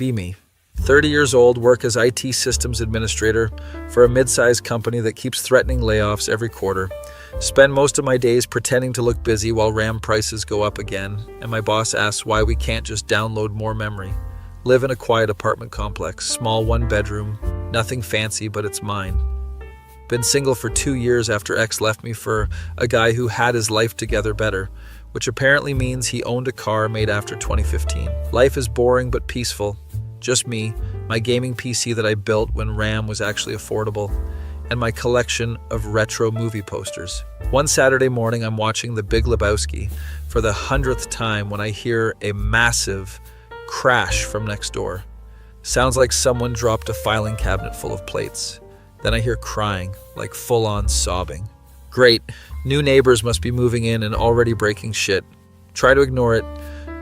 Be me. 30 years old, work as IT systems administrator for a mid-sized company that keeps threatening layoffs every quarter. Spend most of my days pretending to look busy while RAM prices go up again, and my boss asks why we can't just download more memory. Live in a quiet apartment complex, small one-bedroom, nothing fancy, but it's mine. Been single for 2 years after ex left me for a guy who had his life together better, which apparently means he owned a car made after 2015. Life is boring but peaceful. Just me, my gaming PC that I built when RAM was actually affordable, and my collection of retro movie posters. One Saturday morning, I'm watching The Big Lebowski for the 100th time when I hear a massive crash from next door. Sounds like someone dropped a filing cabinet full of plates. Then I hear crying, like full-on sobbing. Great, new neighbors must be moving in and already breaking shit. Try to ignore it.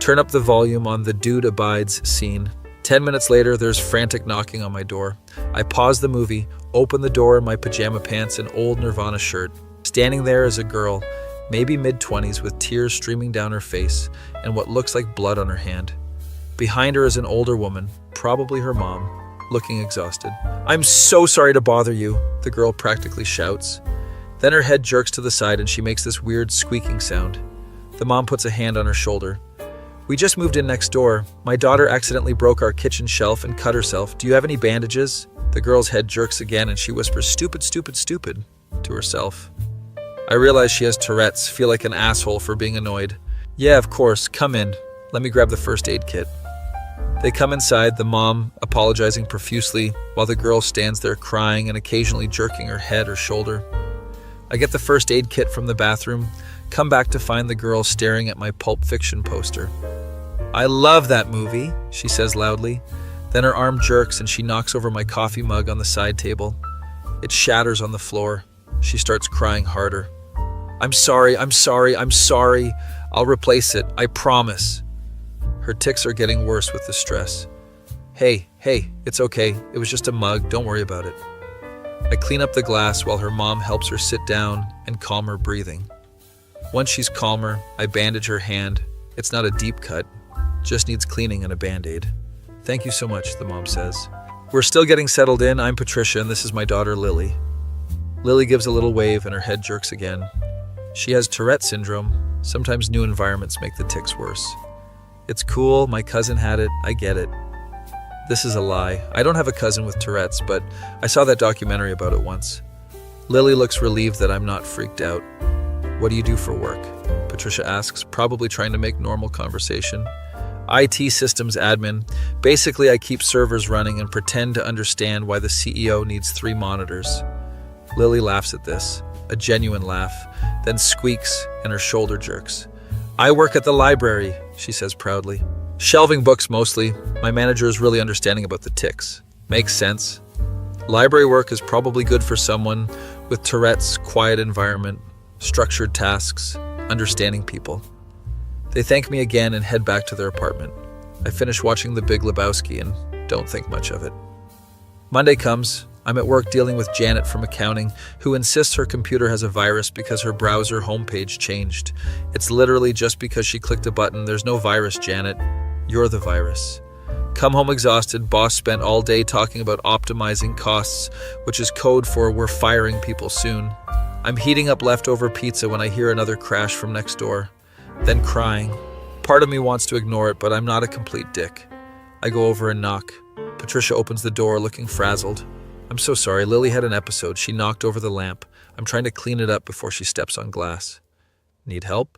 Turn up the volume on the Dude Abides scene. 10 minutes later, there's frantic knocking on my door. I pause the movie, open the door in my pajama pants and old Nirvana shirt. Standing there is a girl, maybe mid-20s, with tears streaming down her face and what looks like blood on her hand. Behind her is an older woman, probably her mom, looking exhausted. "I'm so sorry to bother you," the girl practically shouts. Then her head jerks to the side and she makes this weird squeaking sound. The mom puts a hand on her shoulder. "We just moved in next door. My daughter accidentally broke our kitchen shelf and cut herself. Do you have any bandages?" The girl's head jerks again and she whispers, "Stupid, stupid, stupid," to herself. I realize she has Tourette's, feel like an asshole for being annoyed. "Yeah, of course, come in. Let me grab the first aid kit." They come inside, the mom apologizing profusely while the girl stands there crying and occasionally jerking her head or shoulder. I get the first aid kit from the bathroom, come back to find the girl staring at my Pulp Fiction poster. "I love that movie," she says loudly. Then her arm jerks and she knocks over my coffee mug on the side table. It shatters on the floor. She starts crying harder. I'm sorry. I'll replace it, I promise." Her tics are getting worse with the stress. Hey, it's okay. It was just a mug, don't worry about it." I clean up the glass while her mom helps her sit down and calm her breathing. Once she's calmer, I bandage her hand. It's not a deep cut, just needs cleaning and a Band-Aid. "Thank you so much," the mom says. We're still getting settled in. I'm Patricia and this is my daughter Lily. Lily gives a little wave and her head jerks again. She has Tourette syndrome. Sometimes new environments make the tics worse. "It's cool, my cousin had it, I get it." This is a lie. I don't have a cousin with Tourette's, but I saw that documentary about it once. Lily looks relieved that I'm not freaked out. "What do you do for work?" Patricia asks, probably trying to make normal conversation. "IT systems admin. Basically, I keep servers running and pretend to understand why the CEO needs 3 monitors. Lily laughs at this, a genuine laugh, then squeaks and her shoulder jerks. "I work at the library," she says proudly. "Shelving books mostly. My manager is really understanding about the tics. Makes sense. Library work is probably good for someone with Tourette's, quiet environment, structured tasks, understanding people." They thank me again and head back to their apartment. I finish watching The Big Lebowski and don't think much of it. Monday comes. I'm at work dealing with Janet from accounting, who insists her computer has a virus because her browser homepage changed. It's literally just because she clicked a button. There's no virus, Janet. You're the virus. Come home exhausted. Boss spent all day talking about optimizing costs, which is code for we're firing people soon. I'm heating up leftover pizza when I hear another crash from next door. Then crying. Part of me wants to ignore it, but I'm not a complete dick. I go over and knock. Patricia opens the door looking frazzled. "I'm so sorry, Lily had an episode. She knocked over the lamp. I'm trying to clean it up before she steps on glass." "Need help?"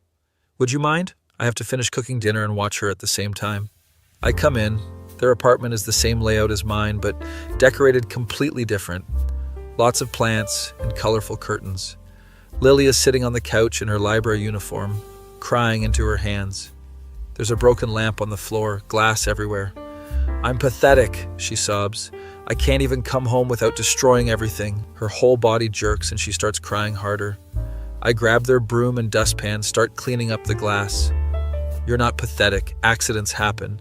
"Would you mind? I have to finish cooking dinner and watch her at the same time." I come in. Their apartment is the same layout as mine, but decorated completely different. Lots of plants and colorful curtains. Lily is sitting on the couch in her library uniform, crying into her hands. There's a broken lamp on the floor, glass everywhere. "I'm pathetic," she sobs. "I can't even come home without destroying everything." Her whole body jerks and she starts crying harder. I grab their broom and dustpan, start cleaning up the glass. "You're not pathetic. Accidents happen."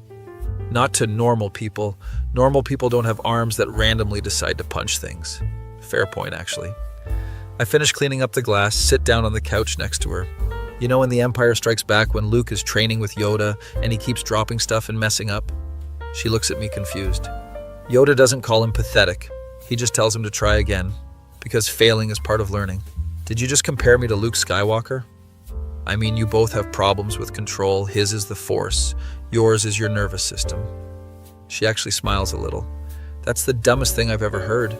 "Not to normal people. Normal people don't have arms that randomly decide to punch things." Fair point, actually. I finish cleaning up the glass, sit down on the couch next to her. You know in The Empire Strikes Back when Luke is training with Yoda and he keeps dropping stuff and messing up? She looks at me confused. Yoda doesn't call him pathetic. He just tells him to try again, because failing is part of learning. Did you just compare me to Luke Skywalker? I mean, you both have problems with control. His is the Force. Yours is your nervous system. She actually smiles a little. That's the dumbest thing I've ever heard.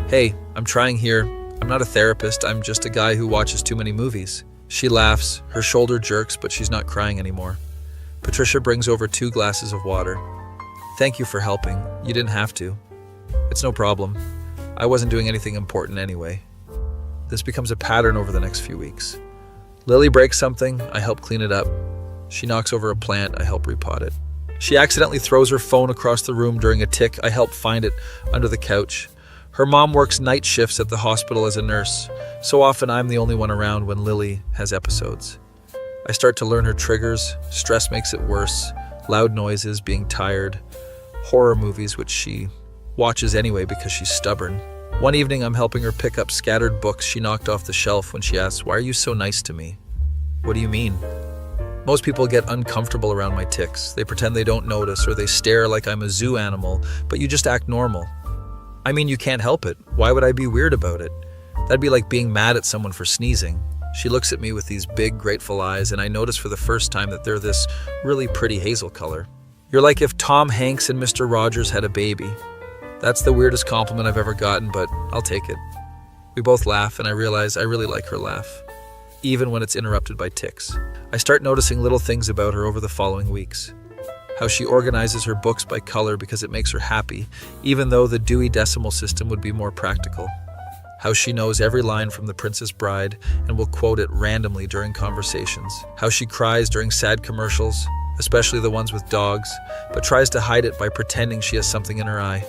Hey, I'm trying here. I'm not a therapist. I'm just a guy who watches too many movies. She laughs. Her shoulder jerks, but she's not crying anymore. Patricia brings over 2 glasses of water. Thank you for helping. You didn't have to. It's no problem. I wasn't doing anything important anyway. This becomes a pattern over the next few weeks. Lily breaks something, I help clean it up. She knocks over a plant, I help repot it. She accidentally throws her phone across the room during a tick, I help find it under the couch. Her mom works night shifts at the hospital as a nurse, so often I'm the only one around when Lily has episodes. I start to learn her triggers, stress makes it worse, loud noises, being tired, horror movies which she watches anyway because she's stubborn. One evening I'm helping her pick up scattered books she knocked off the shelf when she asks, "Why are you so nice to me?" What do you mean? Most people get uncomfortable around my tics. They pretend they don't notice or they stare like I'm a zoo animal, but you just act normal. I mean, you can't help it. Why would I be weird about it? That'd be like being mad at someone for sneezing. She looks at me with these big, grateful eyes, and I notice for the first time that they're this really pretty hazel color. You're like if Tom Hanks and Mr. Rogers had a baby. That's the weirdest compliment I've ever gotten, but I'll take it. We both laugh, and I realize I really like her laugh, even when it's interrupted by tics. I start noticing little things about her over the following weeks. How she organizes her books by color because it makes her happy, even though the Dewey Decimal System would be more practical. How she knows every line from The Princess Bride and will quote it randomly during conversations. How she cries during sad commercials, especially the ones with dogs, but tries to hide it by pretending she has something in her eye.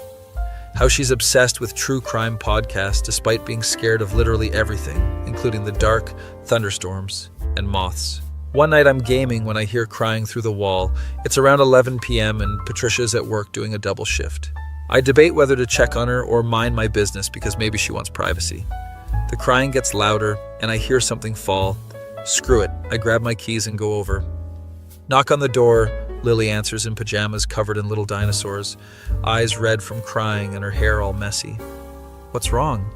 How she's obsessed with true crime podcasts despite being scared of literally everything, including the dark, thunderstorms, and moths. One night I'm gaming when I hear crying through the wall. It's around 11 p.m. and Patricia's at work doing a double shift. I debate whether to check on her or mind my business because maybe she wants privacy. The crying gets louder and I hear something fall. Screw it, I grab my keys and go over. Knock on the door. Lily answers in pajamas covered in little dinosaurs, eyes red from crying and her hair all messy. What's wrong?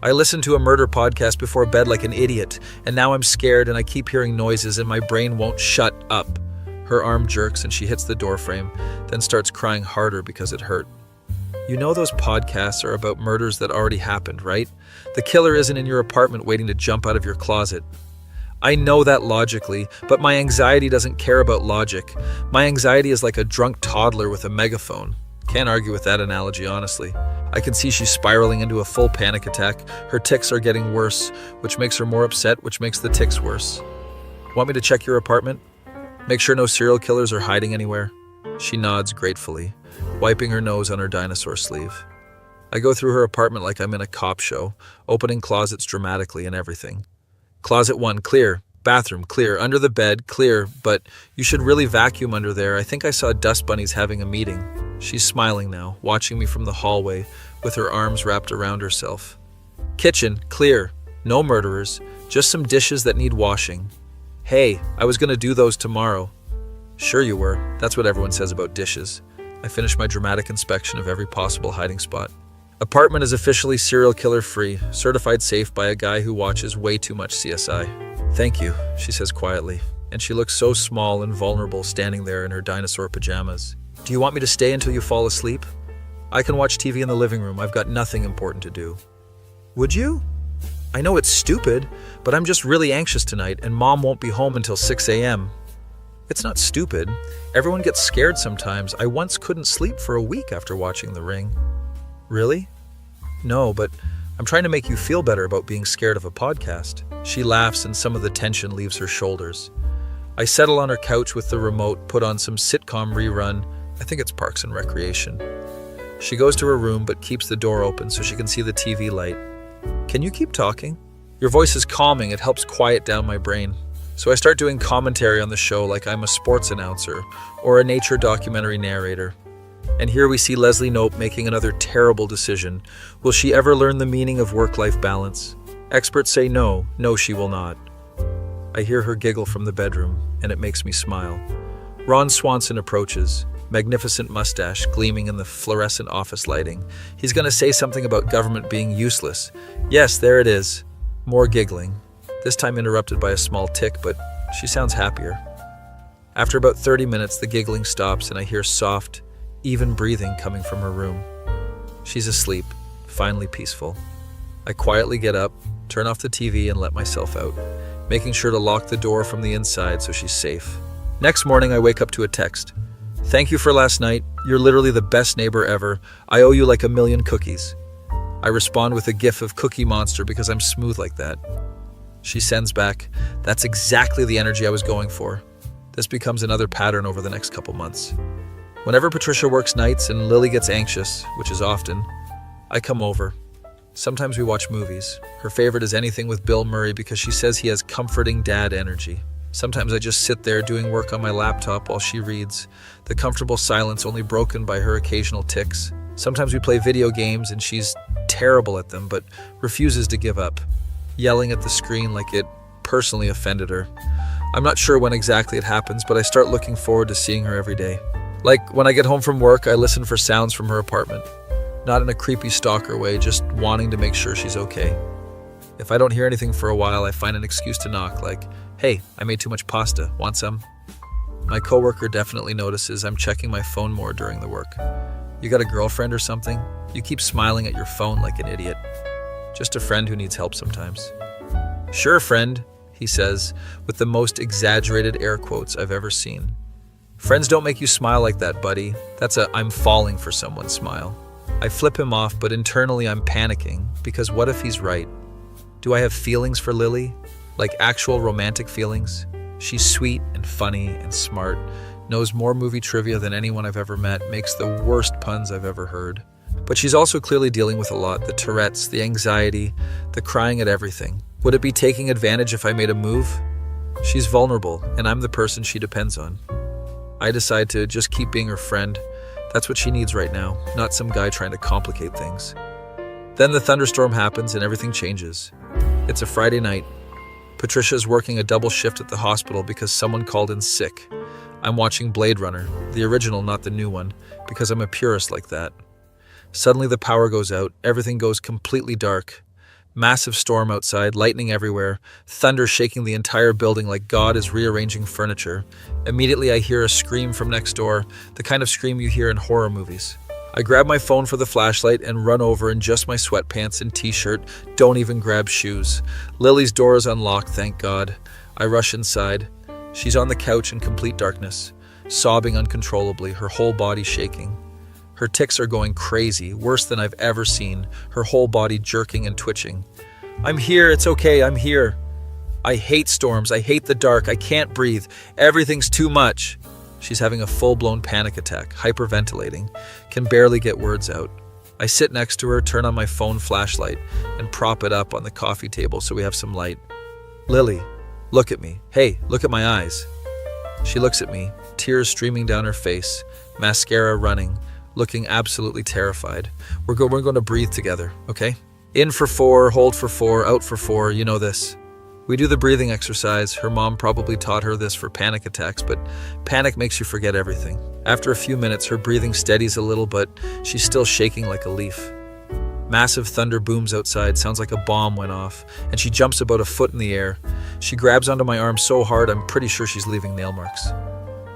I listened to a murder podcast before bed like an idiot, and now I'm scared and I keep hearing noises and my brain won't shut up. Her arm jerks and she hits the doorframe, then starts crying harder because it hurt. You know those podcasts are about murders that already happened, right? The killer isn't in your apartment waiting to jump out of your closet. I know that logically, but my anxiety doesn't care about logic. My anxiety is like a drunk toddler with a megaphone. Can't argue with that analogy, honestly. I can see she's spiraling into a full panic attack. Her tics are getting worse, which makes her more upset, which makes the tics worse. Want me to check your apartment? Make sure no serial killers are hiding anywhere? She nods gratefully, wiping her nose on her dinosaur sleeve. I go through her apartment like I'm in a cop show, opening closets dramatically and everything. Closet 1, clear. Bathroom, clear. Under the bed, clear. But you should really vacuum under there. I think I saw dust bunnies having a meeting. She's smiling now, watching me from the hallway, with her arms wrapped around herself. Kitchen, clear. No murderers. Just some dishes that need washing. Hey, I was going to do those tomorrow. Sure you were. That's what everyone says about dishes. I finish my dramatic inspection of every possible hiding spot. Apartment is officially serial killer free, certified safe by a guy who watches way too much CSI. Thank you, she says quietly, and she looks so small and vulnerable standing there in her dinosaur pajamas. Do you want me to stay until you fall asleep? I can watch TV in the living room. I've got nothing important to do. Would you? I know it's stupid, but I'm just really anxious tonight, and Mom won't be home until 6 a.m. It's not stupid. Everyone gets scared sometimes. I once couldn't sleep for a week after watching The Ring. Really? No, but I'm trying to make you feel better about being scared of a podcast. She laughs and some of the tension leaves her shoulders. I settle on her couch with the remote, put on some sitcom rerun. I think it's Parks and Recreation. She goes to her room but keeps the door open so she can see the TV light. Can you keep talking? Your voice is calming. It helps quiet down my brain. So I start doing commentary on the show like I'm a sports announcer or a nature documentary narrator. And here we see Leslie Knope making another terrible decision. Will she ever learn the meaning of work-life balance? Experts say no, she will not. I hear her giggle from the bedroom, and it makes me smile. Ron Swanson approaches. magnificent mustache gleaming in the fluorescent office lighting. He's going to say something about government being useless. Yes, there it is. More giggling, this time interrupted by a small tick, but she sounds happier. After about 30 minutes, the giggling stops and I hear soft, even breathing coming from her room. She's asleep, finally peaceful. I quietly get up, turn off the TV, and let myself out, making sure to lock the door from the inside so she's safe. Next morning, I wake up to a text. "Thank you for last night. You're literally the best neighbor ever. I owe you like 1,000,000 cookies." I respond with a gif of Cookie Monster because I'm smooth like that. She sends back, "That's exactly the energy I was going for." This becomes another pattern over the next couple months. Whenever Patricia works nights and Lily gets anxious, which is often, I come over. Sometimes we watch movies. Her favorite is anything with Bill Murray because she says he has comforting dad energy. Sometimes I just sit there doing work on my laptop while she reads, the comfortable silence only broken by her occasional tics. Sometimes we play video games and she's terrible at them but refuses to give up, yelling at the screen like it personally offended her. I'm not sure when exactly it happens, but I start looking forward to seeing her every day. Like when I get home from work, I listen for sounds from her apartment. Not in a creepy stalker way, just wanting to make sure she's okay. If I don't hear anything for a while, I find an excuse to knock, like, "Hey, I made too much pasta. Want some?" My coworker definitely notices I'm checking my phone more during the work. "You got a girlfriend or something? You keep smiling at your phone like an idiot." "Just a friend who needs help sometimes." "Sure, friend," he says, with the most exaggerated air quotes I've ever seen. "Friends don't make you smile like that, buddy. That's a 'I'm falling for someone' smile." I flip him off, but internally I'm panicking, because what if he's right? Do I have feelings for Lily? Like actual romantic feelings? She's sweet and funny and smart, knows more movie trivia than anyone I've ever met, makes the worst puns I've ever heard. But she's also clearly dealing with a lot, the Tourette's, the anxiety, the crying at everything. Would it be taking advantage if I made a move? She's vulnerable, and I'm the person she depends on. I decide to just keep being her friend. That's what she needs right now, not some guy trying to complicate things. Then the thunderstorm happens and everything changes. It's a Friday night. Patricia's working a double shift at the hospital because someone called in sick. I'm watching Blade Runner, the original, not the new one, because I'm a purist like that. Suddenly the power goes out, everything goes completely dark. Massive storm outside, lightning everywhere, thunder shaking the entire building like God is rearranging furniture. Immediately I hear a scream from next door, the kind of scream you hear in horror movies. I grab my phone for the flashlight and run over in just my sweatpants and t-shirt, don't even grab shoes. Lily's door is unlocked, thank God. I rush inside. She's on the couch in complete darkness, sobbing uncontrollably, her whole body shaking. Her tics are going crazy, worse than I've ever seen, her whole body jerking and twitching. "I'm here, it's okay, I'm here." I hate storms, I hate the dark, I can't breathe, everything's too much. She's having a full-blown panic attack, hyperventilating, can barely get words out. I sit next to her, turn on my phone flashlight, and prop it up on the coffee table so we have some light. "Lily, look at me. Hey, look at my eyes." She looks at me, tears streaming down her face, mascara running, looking absolutely terrified. We're going to breathe together, okay? In for 4, hold for 4, out for 4, you know this. We do the breathing exercise. Her mom probably taught her this for panic attacks, but panic makes you forget everything. After a few minutes, her breathing steadies a little, but she's still shaking like a leaf. Massive thunder booms outside, sounds like a bomb went off, and she jumps about a foot in the air. She grabs onto my arm so hard, I'm pretty sure she's leaving nail marks.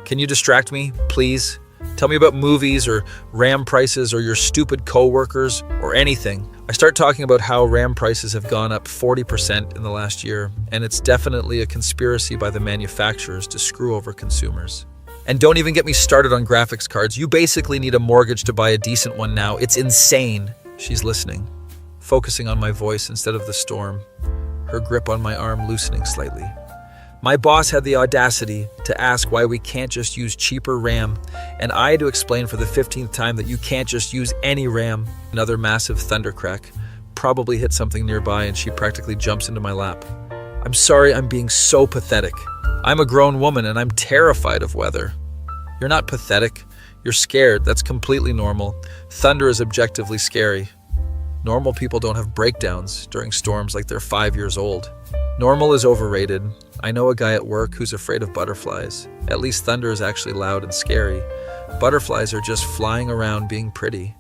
"Can you distract me, please? Tell me about movies or RAM prices or your stupid coworkers or anything." I start talking about how RAM prices have gone up 40% in the last year, and it's definitely a conspiracy by the manufacturers to screw over consumers. "And don't even get me started on graphics cards. You basically need a mortgage to buy a decent one now. It's insane." She's listening, focusing on my voice instead of the storm, her grip on my arm loosening slightly. "My boss had the audacity to ask why we can't just use cheaper RAM, and I had to explain for the 15th time that you can't just use any RAM." Another massive thunder crack probably hit something nearby, and she practically jumps into my lap. "I'm sorry I'm being so pathetic. I'm a grown woman and I'm terrified of weather." "You're not pathetic. You're scared. That's completely normal. Thunder is objectively scary. Normal people don't have breakdowns during storms like they're 5 years old. Normal is overrated. I know a guy at work who's afraid of butterflies. At least thunder is actually loud and scary. Butterflies are just flying around being pretty.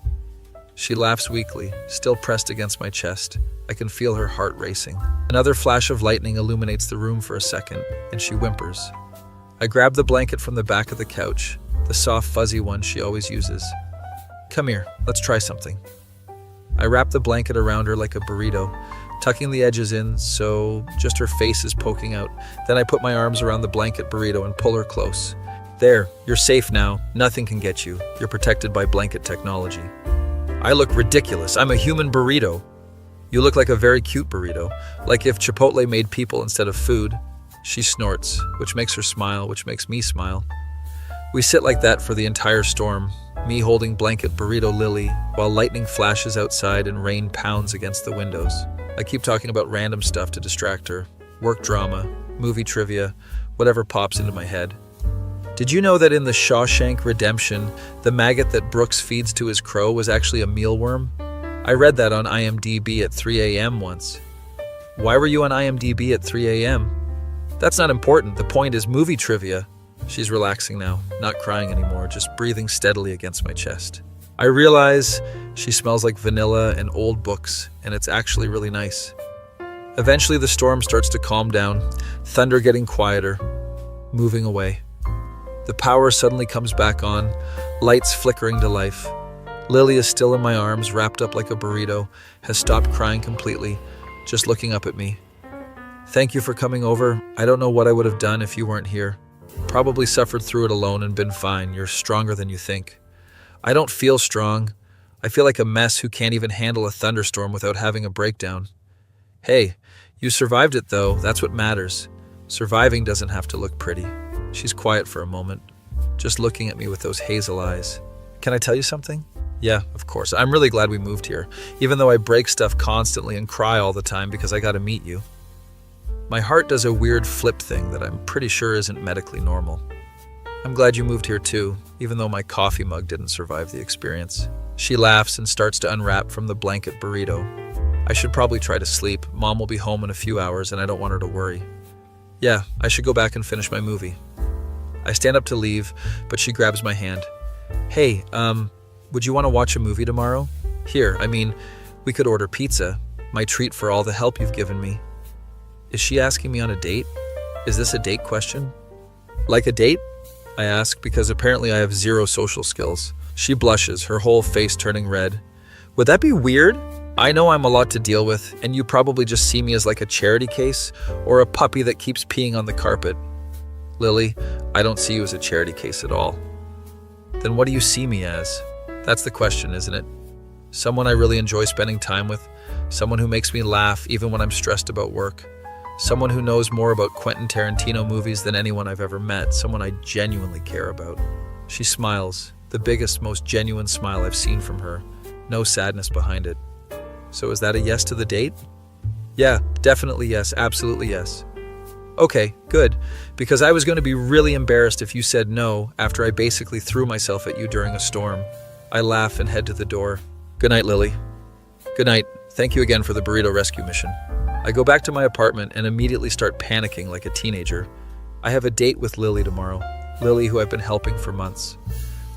She laughs weakly, still pressed against my chest. I can feel her heart racing. Another flash of lightning illuminates the room for a second, and she whimpers. I grab the blanket from the back of the couch, the soft, fuzzy one she always uses. Come here, let's try something. I wrap the blanket around her like a burrito, tucking the edges in so just her face is poking out. Then I put my arms around the blanket burrito and pull her close. There, you're safe now. Nothing can get you. You're protected by blanket technology. I look ridiculous. I'm a human burrito. You look like a very cute burrito, like if Chipotle made people instead of food. She snorts, which makes her smile, which makes me smile. We sit like that for the entire storm, me holding blanket burrito Lily, while lightning flashes outside and rain pounds against the windows. I keep talking about random stuff to distract her. Work drama, movie trivia, whatever pops into my head. Did you know that in the Shawshank Redemption, the maggot that Brooks feeds to his crow was actually a mealworm? I read that on IMDb at 3 a.m. once. Why were you on IMDb at 3 a.m.? That's not important. The point is movie trivia. She's relaxing now, not crying anymore, just breathing steadily against my chest. I realize she smells like vanilla and old books, and it's actually really nice. Eventually the storm starts to calm down, thunder getting quieter, moving away. The power suddenly comes back on, lights flickering to life. Lily is still in my arms, wrapped up like a burrito, has stopped crying completely, just looking up at me. Thank you for coming over. I don't know what I would have done if you weren't here. Probably suffered through it alone and been fine. You're stronger than you think. I don't feel strong. I feel like a mess who can't even handle a thunderstorm without having a breakdown. Hey, you survived it though. That's what matters. Surviving doesn't have to look pretty. She's quiet for a moment, just looking at me with those hazel eyes. Can I tell you something? Yeah, of course. I'm really glad we moved here, even though I break stuff constantly and cry all the time because I gotta meet you. My heart does a weird flip thing that I'm pretty sure isn't medically normal. I'm glad you moved here too, even though my coffee mug didn't survive the experience. She laughs and starts to unwrap from the blanket burrito. I should probably try to sleep. Mom will be home in a few hours and I don't want her to worry. Yeah, I should go back and finish my movie. I stand up to leave, but she grabs my hand. Hey, would you want to watch a movie tomorrow? We could order pizza. My treat for all the help you've given me. Is she asking me on a date? Is this a date question? Like a date? I ask because apparently I have zero social skills. She blushes, her whole face turning red. Would that be weird? I know I'm a lot to deal with, and you probably just see me as like a charity case or a puppy that keeps peeing on the carpet. Lily, I don't see you as a charity case at all. Then what do you see me as? That's the question, isn't it? Someone I really enjoy spending time with, someone who makes me laugh even when I'm stressed about work, someone who knows more about Quentin Tarantino movies than anyone I've ever met, someone I genuinely care about. She smiles, the biggest, most genuine smile I've seen from her. No sadness behind it. So is that a yes to the date? Yeah, definitely yes, absolutely yes. Okay, good, because I was going to be really embarrassed if you said no after I basically threw myself at you during a storm. I laugh and head to the door. Good night, Lily. Good night. Thank you again for the burrito rescue mission. I go back to my apartment and immediately start panicking like a teenager. I have a date with Lily tomorrow. Lily, who I've been helping for months.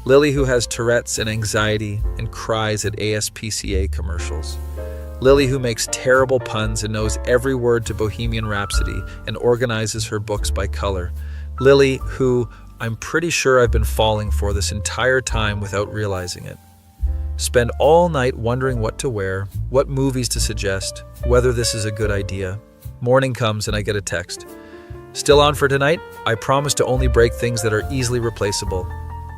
Lily, who has Tourette's and anxiety and cries at ASPCA commercials. Lily, who makes terrible puns and knows every word to Bohemian Rhapsody and organizes her books by color. Lily, who I'm pretty sure I've been falling for this entire time without realizing it. Spend all night wondering what to wear, what movies to suggest, whether this is a good idea. Morning comes and I get a text. Still on for tonight? I promise to only break things that are easily replaceable.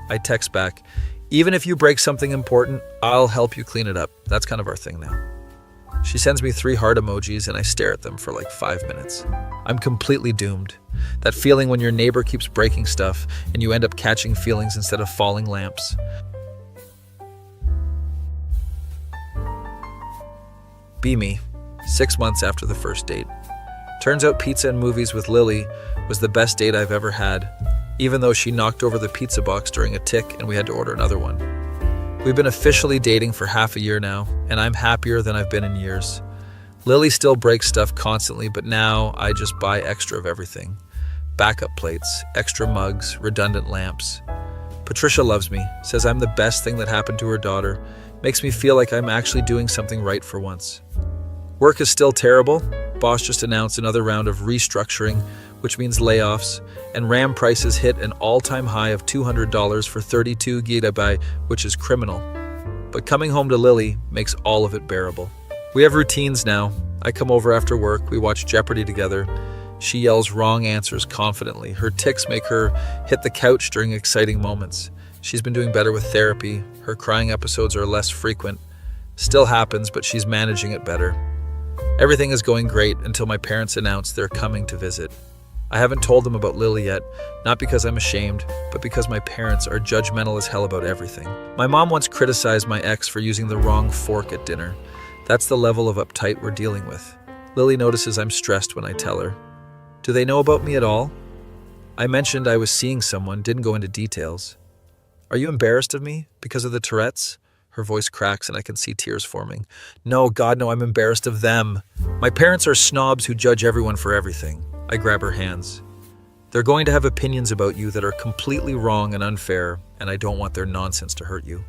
I text back, even if you break something important, I'll help you clean it up. That's kind of our thing now. She sends me 3 heart emojis and I stare at them for like 5 minutes. I'm completely doomed. That feeling when your neighbor keeps breaking stuff and you end up catching feelings instead of falling lamps. Be me, 6 months after the first date. Turns out pizza and movies with Lily was the best date I've ever had, even though she knocked over the pizza box during a tick and we had to order another one. We've been officially dating for half a year now, and I'm happier than I've been in years. Lily still breaks stuff constantly, but now I just buy extra of everything. Backup plates, extra mugs, redundant lamps. Patricia loves me, says I'm the best thing that happened to her daughter, makes me feel like I'm actually doing something right for once. Work is still terrible. Boss just announced another round of restructuring, which means layoffs, and RAM prices hit an all-time high of $200 for 32 GB, which is criminal. But coming home to Lily makes all of it bearable. We have routines now. I come over after work, we watch Jeopardy together. She yells wrong answers confidently. Her tics make her hit the couch during exciting moments. She's been doing better with therapy. Her crying episodes are less frequent. Still happens, but she's managing it better. Everything is going great until my parents announce they're coming to visit. I haven't told them about Lily yet, not because I'm ashamed, but because my parents are judgmental as hell about everything. My mom once criticized my ex for using the wrong fork at dinner. That's the level of uptight we're dealing with. Lily notices I'm stressed when I tell her. Do they know about me at all? I mentioned I was seeing someone, didn't go into details. Are you embarrassed of me because of the Tourette's? Her voice cracks and I can see tears forming. No, God, no, I'm embarrassed of them. My parents are snobs who judge everyone for everything. I grab her hands. They're going to have opinions about you that are completely wrong and unfair, and I don't want their nonsense to hurt you.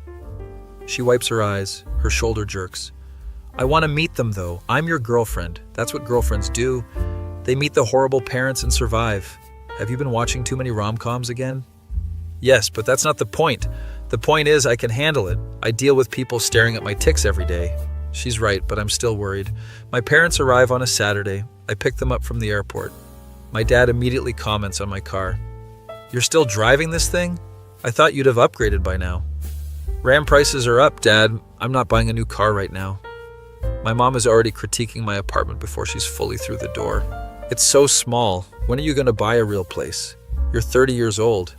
She wipes her eyes, her shoulder jerks. I want to meet them, though. I'm your girlfriend. That's what girlfriends do. They meet the horrible parents and survive. Have you been watching too many rom-coms again? Yes, but that's not the point. The point is I can handle it. I deal with people staring at my tics every day. She's right, but I'm still worried. My parents arrive on a Saturday. I pick them up from the airport. My dad immediately comments on my car. You're still driving this thing? I thought you'd have upgraded by now. RAM prices are up, Dad. I'm not buying a new car right now. My mom is already critiquing my apartment before she's fully through the door. It's so small. When are you going to buy a real place? You're 30 years old.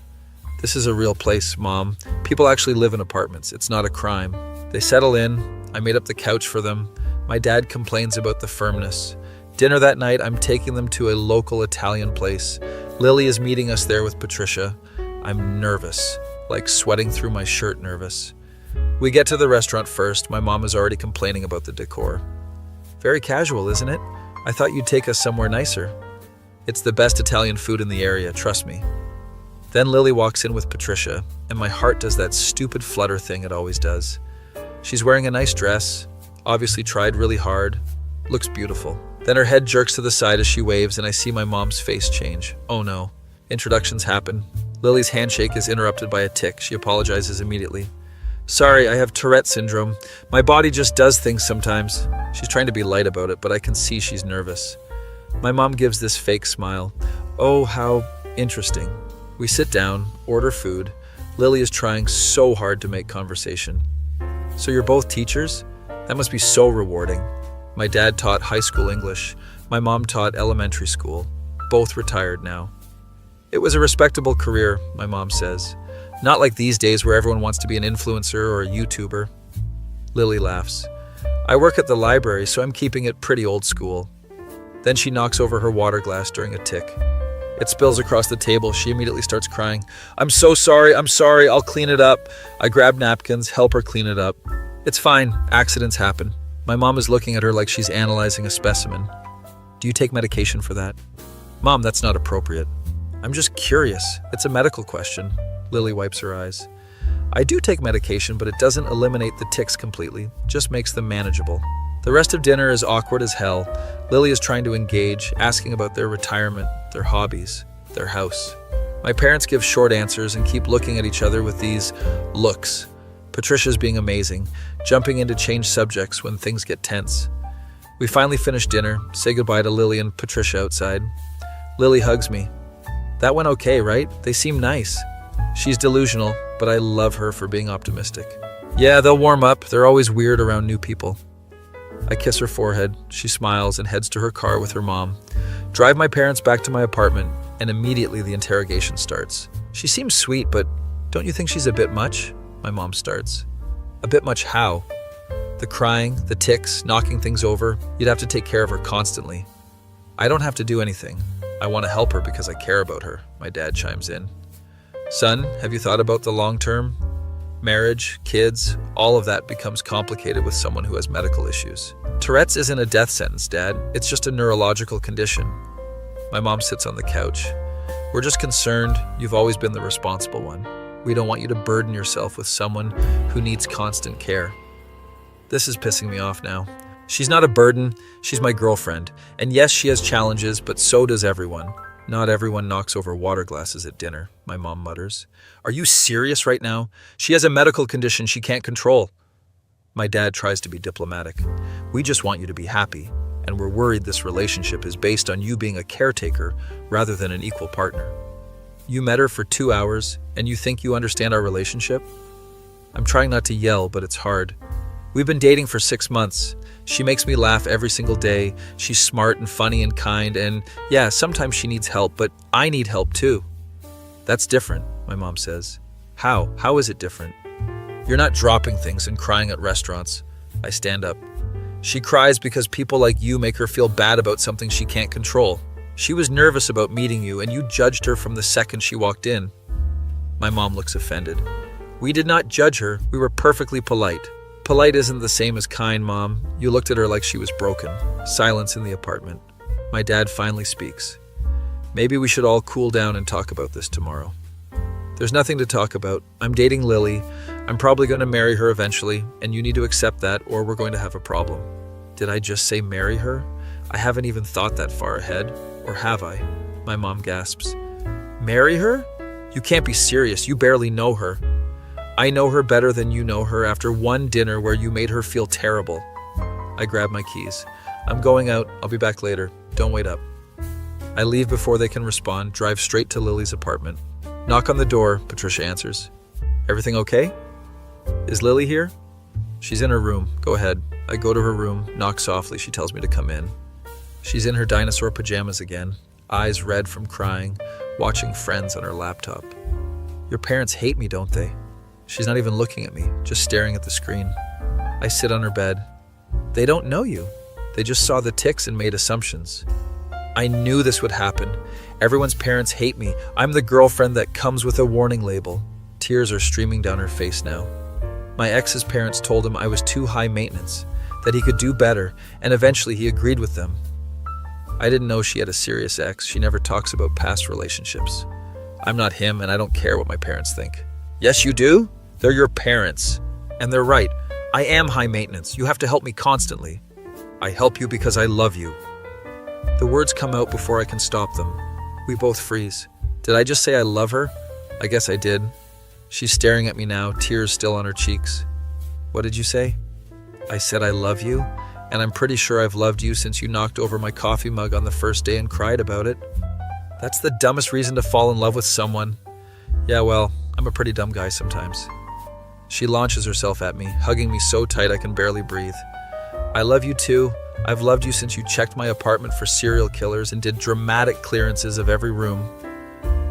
This is a real place, Mom. People actually live in apartments. It's not a crime. They settle in. I made up the couch for them. My dad complains about the firmness. Dinner that night, I'm taking them to a local Italian place. Lily is meeting us there with Patricia. I'm nervous, like sweating through my shirt nervous. We get to the restaurant first. My mom is already complaining about the decor. Very casual, isn't it? I thought you'd take us somewhere nicer. It's the best Italian food in the area, trust me. Then Lily walks in with Patricia, and my heart does that stupid flutter thing it always does. She's wearing a nice dress, obviously tried really hard, looks beautiful. Then her head jerks to the side as she waves, and I see my mom's face change. Oh no. Introductions happen. Lily's handshake is interrupted by a tic. She apologizes immediately. Sorry, I have Tourette syndrome. My body just does things sometimes. She's trying to be light about it, but I can see she's nervous. My mom gives this fake smile. Oh, how interesting. We sit down, order food. Lily is trying so hard to make conversation. So you're both teachers? That must be so rewarding. My dad taught high school English. My mom taught elementary school. Both retired now. It was a respectable career, my mom says. Not like these days where everyone wants to be an influencer or a YouTuber. Lily laughs. I work at the library, so I'm keeping it pretty old school. Then she knocks over her water glass during a tic. It spills across the table. She immediately starts crying. I'm so sorry, I'll clean it up. I grab napkins, help her clean it up. It's fine, accidents happen. My mom is looking at her like she's analyzing a specimen. Do you take medication for that? Mom, that's not appropriate. I'm just curious. It's a medical question. Lily wipes her eyes. I do take medication, but it doesn't eliminate the tics completely, just makes them manageable. The rest of dinner is awkward as hell. Lily is trying to engage, asking about their retirement, their hobbies, their house. My parents give short answers and keep looking at each other with these looks. Patricia's being amazing, jumping in to change subjects when things get tense. We finally finish dinner, say goodbye to Lily and Patricia outside. Lily hugs me. That went okay, right? They seem nice. She's delusional, but I love her for being optimistic. Yeah, they'll warm up. They're always weird around new people. I kiss her forehead. She smiles and heads to her car with her mom. Drive my parents back to my apartment, and immediately the interrogation starts. She seems sweet, but don't you think she's a bit much? My mom starts. A bit much how? The crying, the tics, knocking things over. You'd have to take care of her constantly. I don't have to do anything. I want to help her because I care about her, my dad chimes in. Son, have you thought about the long term? Marriage, kids, all of that becomes complicated with someone who has medical issues. Tourette's isn't a death sentence, Dad. It's just a neurological condition. My mom sits on the couch. We're just concerned. You've always been the responsible one. We don't want you to burden yourself with someone who needs constant care. This is pissing me off now. She's not a burden. She's my girlfriend. And yes, she has challenges, but so does everyone. Not everyone knocks over water glasses at dinner, my mom mutters. Are you serious right now? She has a medical condition she can't control. My dad tries to be diplomatic. We just want you to be happy, and we're worried this relationship is based on you being a caretaker rather than an equal partner. You met her for 2 hours, and you think you understand our relationship? I'm trying not to yell, but it's hard. We've been dating for 6 months. She makes me laugh every single day. She's smart and funny and kind, and yeah, sometimes she needs help, but I need help too. That's different, my mom says. How? How is it different? You're not dropping things and crying at restaurants. I stand up. She cries because people like you make her feel bad about something she can't control. She was nervous about meeting you, and you judged her from the second she walked in. My mom looks offended. We did not judge her. We were perfectly polite. Polite isn't the same as kind, Mom. You looked at her like she was broken. Silence in the apartment. My dad finally speaks. Maybe we should all cool down and talk about this tomorrow. There's nothing to talk about. I'm dating Lily. I'm probably going to marry her eventually, and you need to accept that or we're going to have a problem. Did I just say marry her? I haven't even thought that far ahead. Or have I? My mom gasps. Marry her? You can't be serious. You barely know her. I know her better than you know her after one dinner where you made her feel terrible. I grab my keys. I'm going out. I'll be back later. Don't wait up. I leave before they can respond, drive straight to Lily's apartment. Knock on the door, Patricia answers. Everything okay? Is Lily here? She's in her room. Go ahead. I go to her room, knock softly. She tells me to come in. She's in her dinosaur pajamas again, eyes red from crying, watching Friends on her laptop. Your parents hate me, don't they? She's not even looking at me, just staring at the screen. I sit on her bed. They don't know you. They just saw the tics and made assumptions. I knew this would happen. Everyone's parents hate me. I'm the girlfriend that comes with a warning label. Tears are streaming down her face now. My ex's parents told him I was too high maintenance, that he could do better, and eventually he agreed with them. I didn't know she had a serious ex. She never talks about past relationships. I'm not him, and I don't care what my parents think. Yes, you do? They're your parents. And they're right. I am high maintenance. You have to help me constantly. I help you because I love you. The words come out before I can stop them. We both freeze. Did I just say I love her? I guess I did. She's staring at me now, tears still on her cheeks. What did you say? I said I love you, and I'm pretty sure I've loved you since you knocked over my coffee mug on the first day and cried about it. That's the dumbest reason to fall in love with someone. Yeah, well, I'm a pretty dumb guy sometimes. She launches herself at me, hugging me so tight I can barely breathe. I love you too. I've loved you since you checked my apartment for serial killers and did dramatic clearances of every room.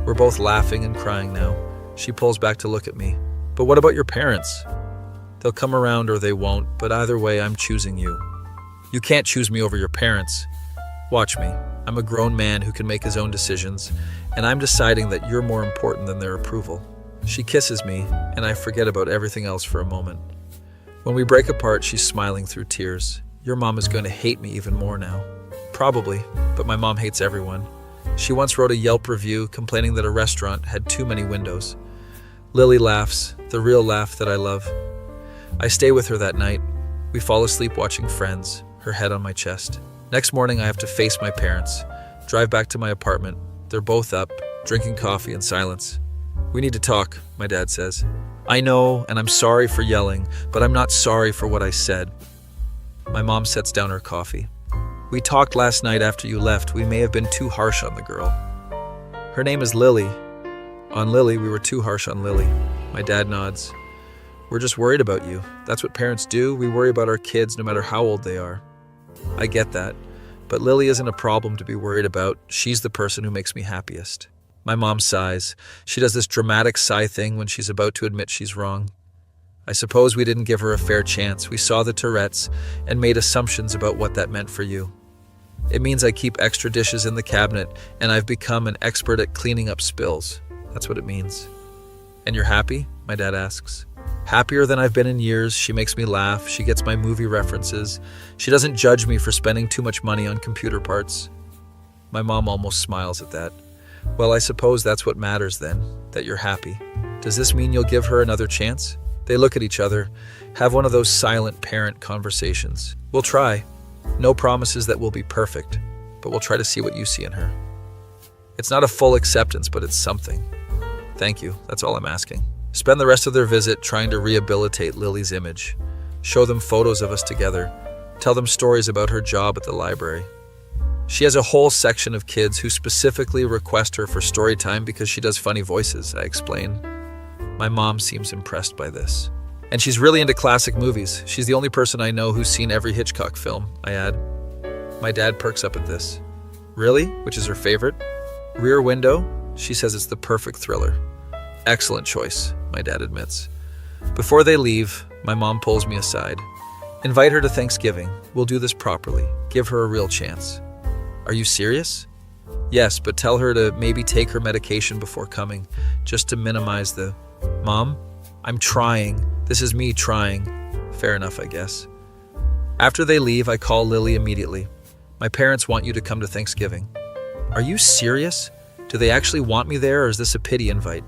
We're both laughing and crying now. She pulls back to look at me. But what about your parents? They'll come around or they won't, but either way, I'm choosing you. You can't choose me over your parents. Watch me. I'm a grown man who can make his own decisions, and I'm deciding that you're more important than their approval. She kisses me, and I forget about everything else for a moment. When we break apart, she's smiling through tears. Your mom is going to hate me even more now. Probably, but my mom hates everyone. She once wrote a Yelp review complaining that a restaurant had too many windows. Lily laughs, the real laugh that I love. I stay with her that night. We fall asleep watching Friends, her head on my chest. Next morning, I have to face my parents, drive back to my apartment. They're both up, drinking coffee in silence. We need to talk, my dad says. I know, and I'm sorry for yelling, but I'm not sorry for what I said. My mom sets down her coffee. We talked last night after you left. We may have been too harsh on the girl. Her name is Lily. On Lily, we were too harsh on Lily. My dad nods. We're just worried about you. That's what parents do. We worry about our kids no matter how old they are. I get that. But Lily isn't a problem to be worried about. She's the person who makes me happiest. My mom sighs. She does this dramatic sigh thing when she's about to admit she's wrong. I suppose we didn't give her a fair chance. We saw the Tourette's and made assumptions about what that meant for you. It means I keep extra dishes in the cabinet, and I've become an expert at cleaning up spills. That's what it means. And you're happy? My dad asks. Happier than I've been in years. She makes me laugh. She gets my movie references. She doesn't judge me for spending too much money on computer parts. My mom almost smiles at that. Well, I suppose that's what matters then, that you're happy. Does this mean you'll give her another chance? They look at each other, have one of those silent parent conversations. We'll try. No promises that we'll be perfect, but we'll try to see what you see in her. It's not a full acceptance, but it's something. Thank you. That's all I'm asking. Spend the rest of their visit trying to rehabilitate Lily's image. Show them photos of us together. Tell them stories about her job at the library. She has a whole section of kids who specifically request her for story time because she does funny voices, I explain. My mom seems impressed by this. And she's really into classic movies. She's the only person I know who's seen every Hitchcock film, I add. My dad perks up at this. Really? Which is her favorite? Rear Window? She says it's the perfect thriller. Excellent choice, my dad admits. Before they leave, my mom pulls me aside. Invite her to Thanksgiving. We'll do this properly. Give her a real chance. Are you serious? Yes, but tell her to maybe take her medication before coming, just to minimize the... Mom, I'm trying. This is me trying. Fair enough, I guess. After they leave, I call Lily immediately. My parents want you to come to Thanksgiving. Are you serious? Do they actually want me there, or is this a pity invite?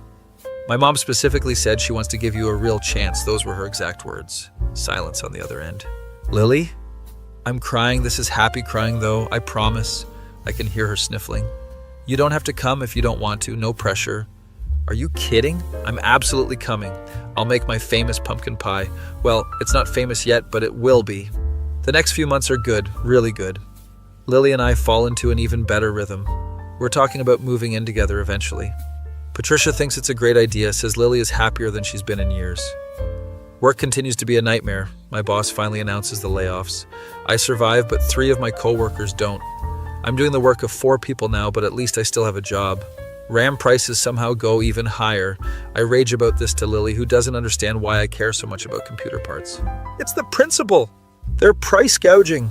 My mom specifically said she wants to give you a real chance. Those were her exact words. Silence on the other end. Lily? I'm crying. This is happy crying, though. I promise. I can hear her sniffling. You don't have to come if you don't want to. No pressure. Are you kidding? I'm absolutely coming. I'll make my famous pumpkin pie. Well, it's not famous yet, but it will be. The next few months are good, really good. Lily and I fall into an even better rhythm. We're talking about moving in together eventually. Patricia thinks it's a great idea, says Lily is happier than she's been in years. Work continues to be a nightmare. My boss finally announces the layoffs. I survive, but 3 of my coworkers don't. I'm doing the work of 4 people now, but at least I still have a job. RAM prices somehow go even higher. I rage about this to Lily, who doesn't understand why I care so much about computer parts. It's the principle. They're price gouging.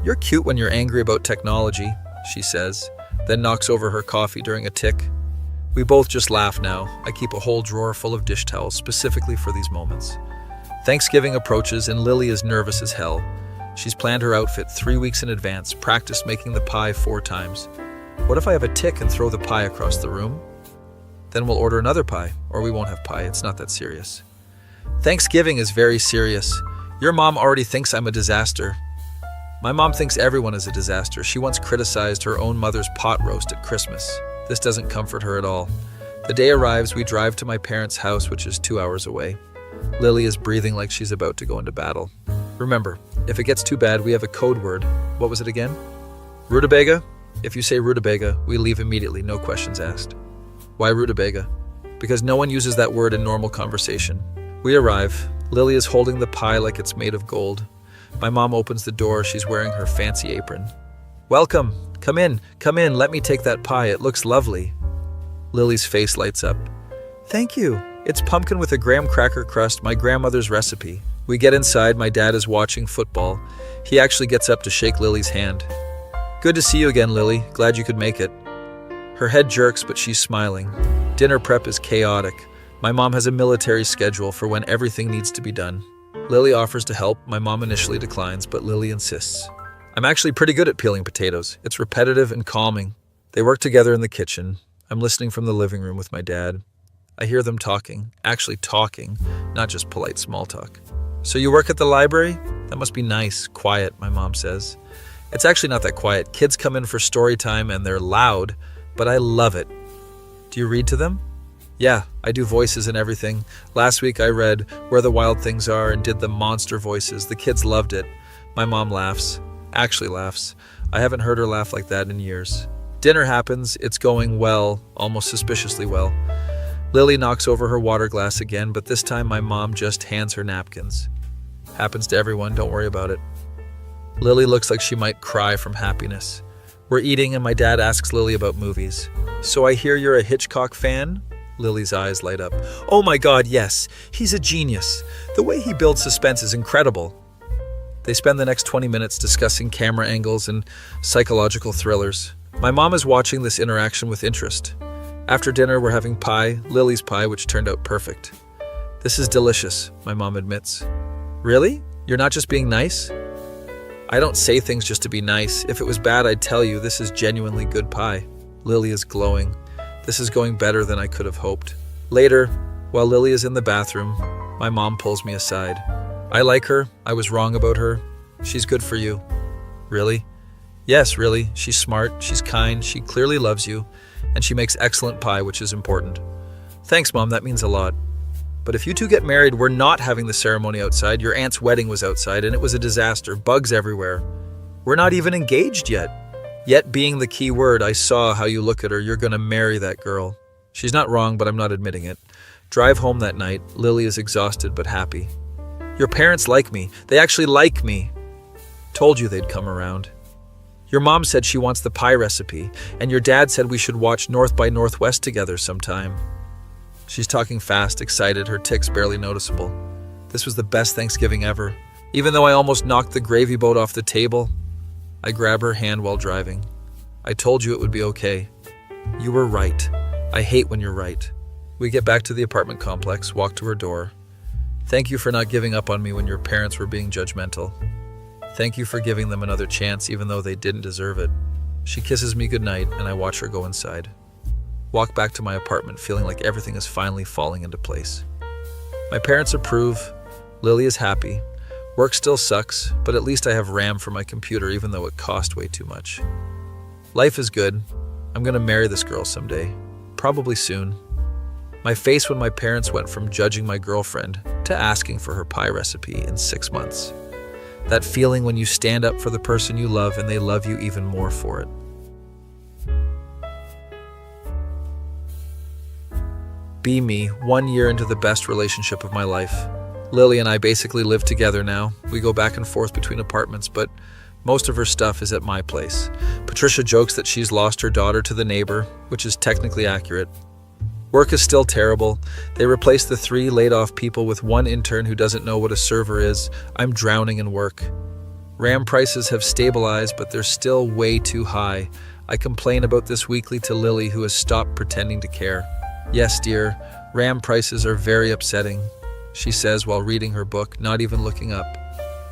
You're cute when you're angry about technology, she says, then knocks over her coffee during a tick. We both just laugh now. I keep a whole drawer full of dish towels specifically for these moments. Thanksgiving approaches and Lily is nervous as hell. She's planned her outfit 3 weeks in advance, practiced making the pie 4 times. What if I have a tick and throw the pie across the room? Then we'll order another pie, or we won't have pie. It's not that serious. Thanksgiving is very serious. Your mom already thinks I'm a disaster. My mom thinks everyone is a disaster. She once criticized her own mother's pot roast at Christmas. This doesn't comfort her at all. The day arrives, we drive to my parents' house, which is 2 hours away. Lily is breathing like she's about to go into battle. Remember, if it gets too bad, we have a code word. What was it again? Rutabaga? If you say rutabaga, we leave immediately, no questions asked. Why rutabaga? Because no one uses that word in normal conversation. We arrive. Lily is holding the pie like it's made of gold. My mom opens the door. She's wearing her fancy apron. Welcome. Come in. Let me take that pie. It looks lovely. Lily's face lights up. Thank you. It's pumpkin with a graham cracker crust, my grandmother's recipe. We get inside. My dad is watching football. He actually gets up to shake Lily's hand. Good to see you again, Lily. Glad you could make it. Her head jerks, but she's smiling. Dinner prep is chaotic. My mom has a military schedule for when everything needs to be done. Lily offers to help. My mom initially declines, but Lily insists. I'm actually pretty good at peeling potatoes. It's repetitive and calming. They work together in the kitchen. I'm listening from the living room with my dad. I hear them talking, actually talking, not just polite small talk. So you work at the library? That must be nice, quiet, my mom says. It's actually not that quiet. Kids come in for story time and they're loud, but I love it. Do you read to them? Yeah, I do voices and everything. Last week I read Where the Wild Things Are and did the monster voices. The kids loved it. My mom laughs. Actually laughs. I haven't heard her laugh like that in years. Dinner happens. It's going well, almost suspiciously well. Lily knocks over her water glass again, but this time my mom just hands her napkins. Happens to everyone, don't worry about it. Lily looks like she might cry from happiness. We're eating and my dad asks Lily about movies. So I hear you're a Hitchcock fan? Lily's eyes light up. Oh my God, yes. He's a genius. The way he builds suspense is incredible. They spend the next 20 minutes discussing camera angles and psychological thrillers. My mom is watching this interaction with interest. After dinner, we're having pie, Lily's pie, which turned out perfect. This is delicious, my mom admits. Really? You're not just being nice? I don't say things just to be nice. If it was bad, I'd tell you. This is genuinely good pie. Lily is glowing. This is going better than I could have hoped. Later, while Lily is in the bathroom, my mom pulls me aside. I like her. I was wrong about her. She's good for you. Really? Yes, really. She's smart. She's kind. She clearly loves you. And she makes excellent pie, which is important. Thanks, Mom. That means a lot. But if you two get married, we're not having the ceremony outside. Your aunt's wedding was outside, and it was a disaster. Bugs everywhere. We're not even engaged yet. Yet being the key word, I saw how you look at her. You're going to marry that girl. She's not wrong, but I'm not admitting it. Drive home that night. Lily is exhausted but happy. Your parents like me. They actually like me. Told you they'd come around. Your mom said she wants the pie recipe, and your dad said we should watch North by Northwest together sometime. She's talking fast, excited, her tics barely noticeable. This was the best Thanksgiving ever. Even though I almost knocked the gravy boat off the table, I grab her hand while driving. I told you it would be okay. You were right. I hate when you're right. We get back to the apartment complex, walk to her door. Thank you for not giving up on me when your parents were being judgmental. Thank you for giving them another chance even though they didn't deserve it. She kisses me goodnight and I watch her go inside. Walk back to my apartment feeling like everything is finally falling into place. My parents approve. Lily is happy. Work still sucks, but at least I have RAM for my computer even though it cost way too much. Life is good. I'm going to marry this girl someday. Probably soon. My face when my parents went from judging my girlfriend to asking for her pie recipe in 6 months. That feeling when you stand up for the person you love and they love you even more for it. Be me, 1 year into the best relationship of my life. Lily and I basically live together now. We go back and forth between apartments, but most of her stuff is at my place. Patricia jokes that she's lost her daughter to the neighbor, which is technically accurate. Work is still terrible. They replaced the 3 laid-off people with 1 intern who doesn't know what a server is. I'm drowning in work. RAM prices have stabilized, but they're still way too high. I complain about this weekly to Lily, who has stopped pretending to care. Yes, dear, RAM prices are very upsetting, she says while reading her book, not even looking up.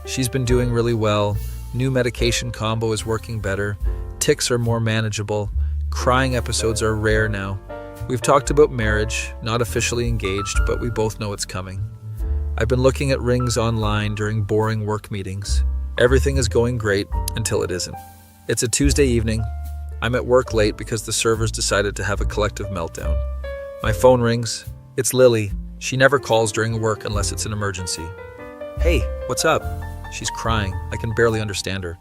She's been doing really well. New medication combo is working better. Tics are more manageable. Crying episodes are rare now. We've talked about marriage, not officially engaged, but we both know it's coming. I've been looking at rings online during boring work meetings. Everything is going great until it isn't. It's a Tuesday evening. I'm at work late because the servers decided to have a collective meltdown. My phone rings. It's Lily. She never calls during work unless it's an emergency. Hey, what's up? She's crying. I can barely understand her.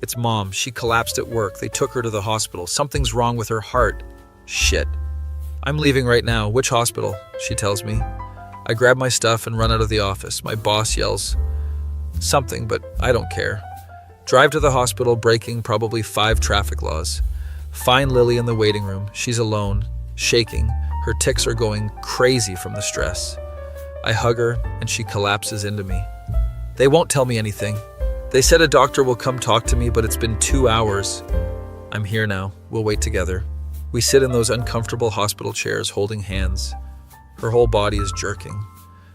It's Mom. She collapsed at work. They took her to the hospital. Something's wrong with her heart. Shit. I'm leaving right now. Which hospital? She tells me. I grab my stuff and run out of the office. My boss yells something, but I don't care. Drive to the hospital, breaking probably 5 traffic laws. Find Lily in the waiting room. She's alone, shaking. Her tics are going crazy from the stress. I hug her and she collapses into me. They won't tell me anything. They said a doctor will come talk to me, but it's been 2 hours. I'm here now. We'll wait together. We sit in those uncomfortable hospital chairs holding hands. Her whole body is jerking.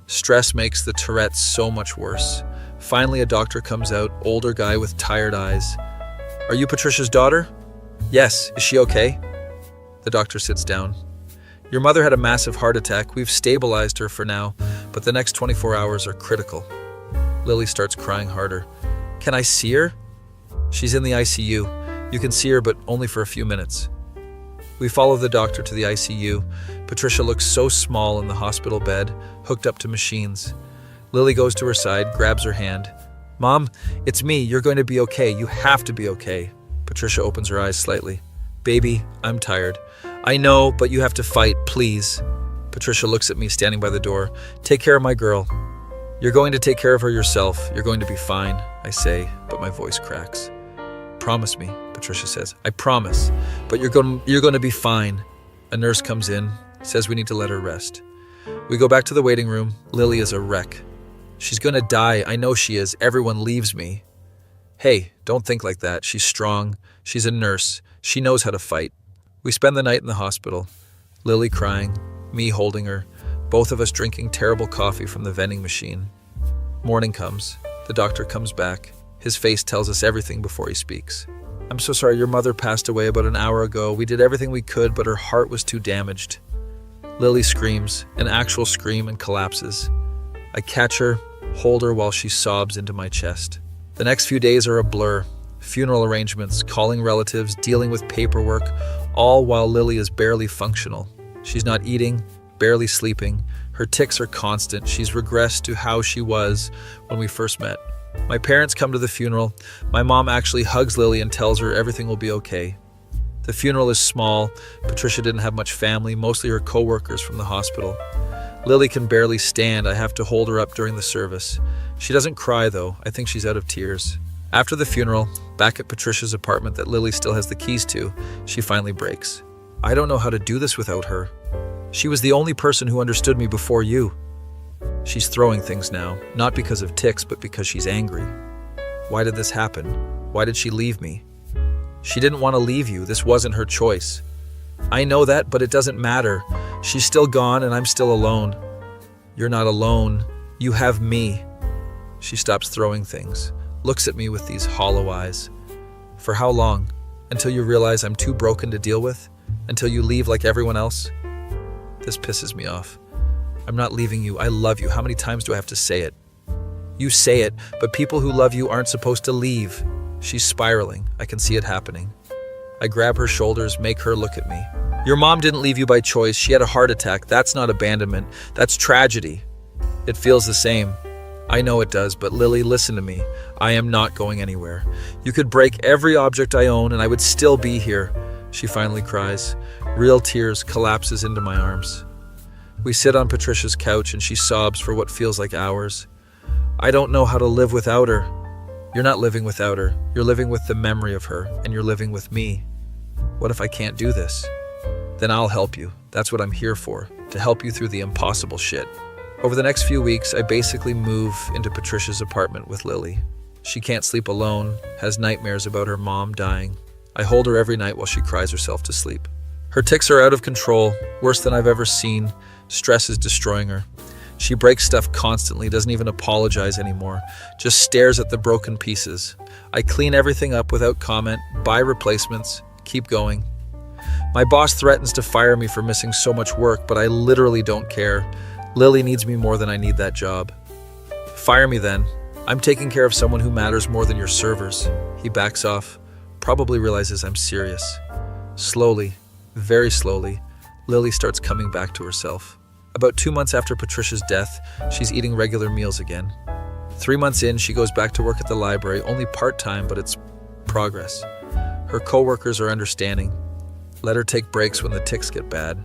Stress makes the Tourette's so much worse. Finally, a doctor comes out, older guy with tired eyes. Are you Patricia's daughter? Yes. Is she okay? The doctor sits down. Your mother had a massive heart attack. We've stabilized her for now, but the next 24 hours are critical. Lily starts crying harder. Can I see her? She's in the ICU. You can see her, but only for a few minutes. We follow the doctor to the ICU. Patricia looks so small in the hospital bed, hooked up to machines. Lily goes to her side, grabs her hand. Mom, it's me. You're going to be okay. You have to be okay. Patricia opens her eyes slightly. Baby, I'm tired. I know, but you have to fight, please. Patricia looks at me standing by the door. Take care of my girl. You're going to take care of her yourself. You're going to be fine, I say, but my voice cracks. Promise me, Patricia says. I promise, but you're going to be fine. A nurse comes in, says we need to let her rest. We go back to the waiting room. Lily is a wreck. She's going to die. I know she is. Everyone leaves me. Hey, don't think like that. She's strong. She's a nurse. She knows how to fight. We spend the night in the hospital. Lily crying, me holding her, both of us drinking terrible coffee from the vending machine. Morning comes. The doctor comes back. His face tells us everything before he speaks. I'm so sorry, your mother passed away about an hour ago. We did everything we could, but her heart was too damaged. Lily screams, an actual scream, and collapses. I catch her, hold her while she sobs into my chest. The next few days are a blur. Funeral arrangements, calling relatives, dealing with paperwork, all while Lily is barely functional. She's not eating, barely sleeping. Her tics are constant. She's regressed to how she was when we first met. My parents come to the funeral. My mom actually hugs Lily and tells her everything will be okay. The funeral is small. Patricia didn't have much family, mostly her co-workers from the hospital. Lily can barely stand. I have to hold her up during the service. She doesn't cry though. I think she's out of tears. After the funeral, back at Patricia's apartment that Lily still has the keys to, she finally breaks. I don't know how to do this without her. She was the only person who understood me before you. She's throwing things now, not because of tics, but because she's angry. Why did this happen? Why did she leave me? She didn't want to leave you. This wasn't her choice. I know that, but it doesn't matter. She's still gone and I'm still alone. You're not alone. You have me. She stops throwing things, looks at me with these hollow eyes. For how long? Until you realize I'm too broken to deal with? Until you leave like everyone else? This pisses me off. I'm not leaving you. I love you. How many times do I have to say it? You say it, but people who love you aren't supposed to leave. She's spiraling. I can see it happening. I grab her shoulders, make her look at me. Your mom didn't leave you by choice. She had a heart attack. That's not abandonment. That's tragedy. It feels the same. I know it does, but Lily, listen to me. I am not going anywhere. You could break every object I own and I would still be here. She finally cries. Real tears, collapses into my arms. We sit on Patricia's couch and she sobs for what feels like hours. I don't know how to live without her. You're not living without her. You're living with the memory of her, and you're living with me. What if I can't do this? Then I'll help you. That's what I'm here for, to help you through the impossible shit. Over the next few weeks, I basically move into Patricia's apartment with Lily. She can't sleep alone, has nightmares about her mom dying. I hold her every night while she cries herself to sleep. Her tics are out of control, worse than I've ever seen. Stress is destroying her. She breaks stuff constantly, doesn't even apologize anymore, just stares at the broken pieces. I clean everything up without comment, buy replacements, keep going. My boss threatens to fire me for missing so much work, but I literally don't care. Lily needs me more than I need that job. Fire me then. I'm taking care of someone who matters more than your servers. He backs off, probably realizes I'm serious. Slowly, very slowly, Lily starts coming back to herself. About 2 months after Patricia's death, she's eating regular meals again. 3 months in, she goes back to work at the library, only part-time, but it's progress. Her co-workers are understanding. Let her take breaks when the tics get bad.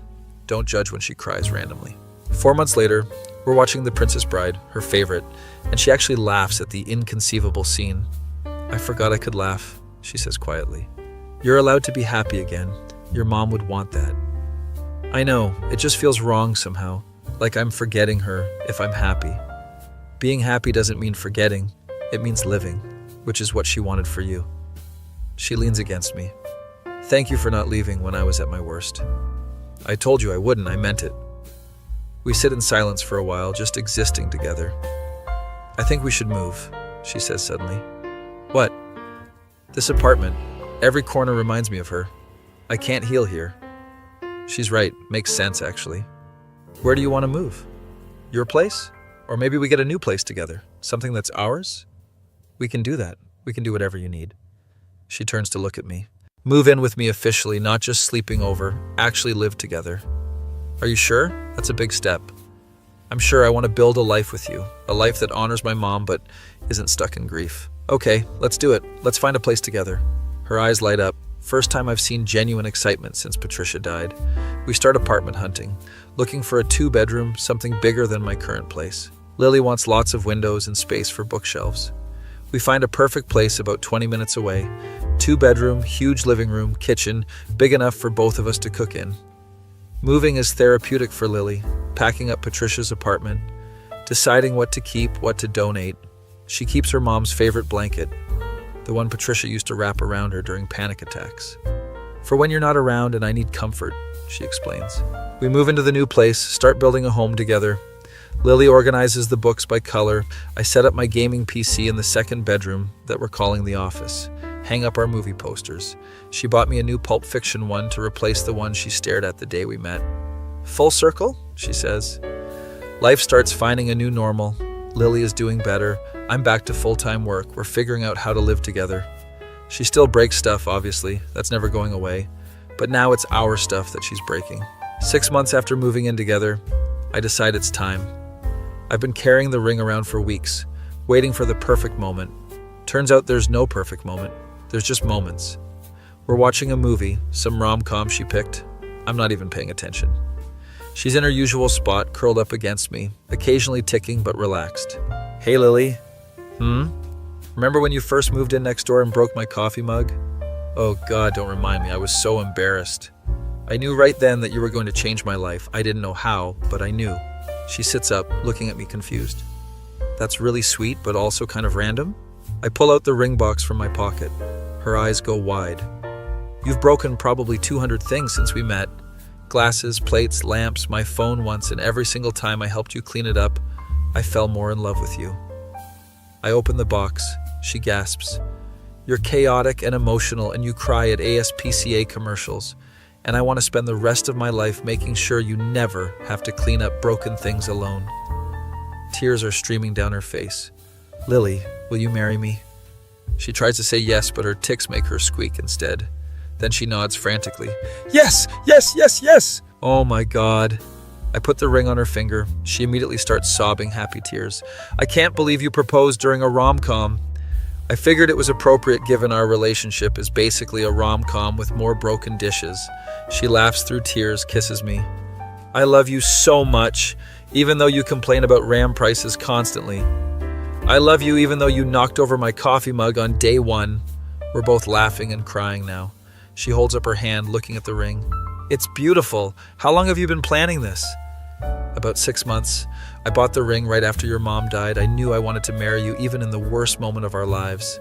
Don't judge when she cries randomly. 4 months later, we're watching The Princess Bride, her favorite, and she actually laughs at the inconceivable scene. I forgot I could laugh, she says quietly. You're allowed to be happy again. Your mom would want that. I know, it just feels wrong somehow, like I'm forgetting her if I'm happy. Being happy doesn't mean forgetting, it means living, which is what she wanted for you. She leans against me. Thank you for not leaving when I was at my worst. I told you I wouldn't, I meant it. We sit in silence for a while, just existing together. I think we should move, she says suddenly. What? This apartment. Every corner reminds me of her. I can't heal here. She's right. Makes sense, actually. Where do you want to move? Your place? Or maybe we get a new place together. Something that's ours? We can do that. We can do whatever you need. She turns to look at me. Move in with me officially, not just sleeping over. Actually live together. Are you sure? That's a big step. I'm sure. I want to build a life with you. A life that honors my mom but isn't stuck in grief. Okay, let's do it. Let's find a place together. Her eyes light up. First time I've seen genuine excitement since Patricia died. We start apartment hunting, looking for a 2-bedroom, something bigger than my current place. Lily wants lots of windows and space for bookshelves. We find a perfect place about 20 minutes away. 2-bedroom, huge living room, kitchen, big enough for both of us to cook in. Moving is therapeutic for Lily, packing up Patricia's apartment, deciding what to keep, what to donate. She keeps her mom's favorite blanket, the one Patricia used to wrap around her during panic attacks. For when you're not around and I need comfort, she explains. We move into the new place, start building a home together. Lily organizes the books by color. I set up my gaming PC in the second bedroom that we're calling the office. Hang up our movie posters. She bought me a new Pulp Fiction one to replace the one she stared at the day we met. Full circle, she says. Life starts finding a new normal. Lily is doing better. I'm back to full-time work. We're figuring out how to live together. She still breaks stuff, obviously. That's never going away. But now it's our stuff that she's breaking. 6 months after moving in together, I decide it's time. I've been carrying the ring around for weeks, waiting for the perfect moment. Turns out there's no perfect moment. There's just moments. We're watching a movie, some rom-com she picked. I'm not even paying attention. She's in her usual spot, curled up against me, occasionally ticking but relaxed. Hey, Lily. Remember when you first moved in next door and broke my coffee mug? Oh God, don't remind me. I was so embarrassed. I knew right then that you were going to change my life. I didn't know how, but I knew. She sits up, looking at me confused. That's really sweet, but also kind of random? I pull out the ring box from my pocket. Her eyes go wide. You've broken probably 200 things since we met. Glasses, plates, lamps, my phone once, and every single time I helped you clean it up, I fell more in love with you. I open the box. She gasps. You're chaotic and emotional, and you cry at ASPCA commercials. And I want to spend the rest of my life making sure you never have to clean up broken things alone. Tears are streaming down her face. Lily, will you marry me? She tries to say yes, but her tics make her squeak instead. Then she nods frantically. Yes, yes, yes, yes! Oh my God. I put the ring on her finger. She immediately starts sobbing happy tears. I can't believe you proposed during a rom-com. I figured it was appropriate given our relationship is basically a rom-com with more broken dishes. She laughs through tears, kisses me. I love you so much, even though you complain about RAM prices constantly. I love you even though you knocked over my coffee mug on day one. We're both laughing and crying now. She holds up her hand, looking at the ring. It's beautiful. How long have you been planning this? About 6 months. I bought the ring right after your mom died. I knew I wanted to marry you even in the worst moment of our lives.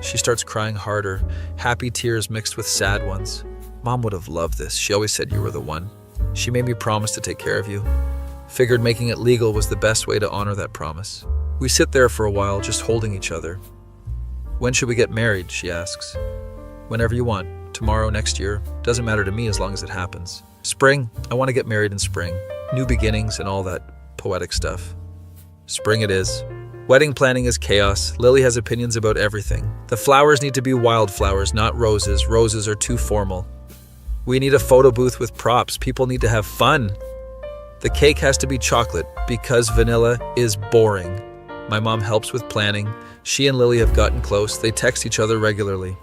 She starts crying harder, happy tears mixed with sad ones. Mom would have loved this. She always said you were the one. She made me promise to take care of you. Figured making it legal was the best way to honor that promise. We sit there for a while, just holding each other. When should we get married? She asks. Whenever you want. Tomorrow, next year. Doesn't matter to me as long as it happens. Spring. I want to get married in spring. New beginnings and all that poetic stuff. Spring it is. Wedding planning is chaos. Lily has opinions about everything. The flowers need to be wildflowers, not roses. Roses are too formal. We need a photo booth with props. People need to have fun. The cake has to be chocolate because vanilla is boring. My mom helps with planning. She and Lily have gotten close. They text each other regularly.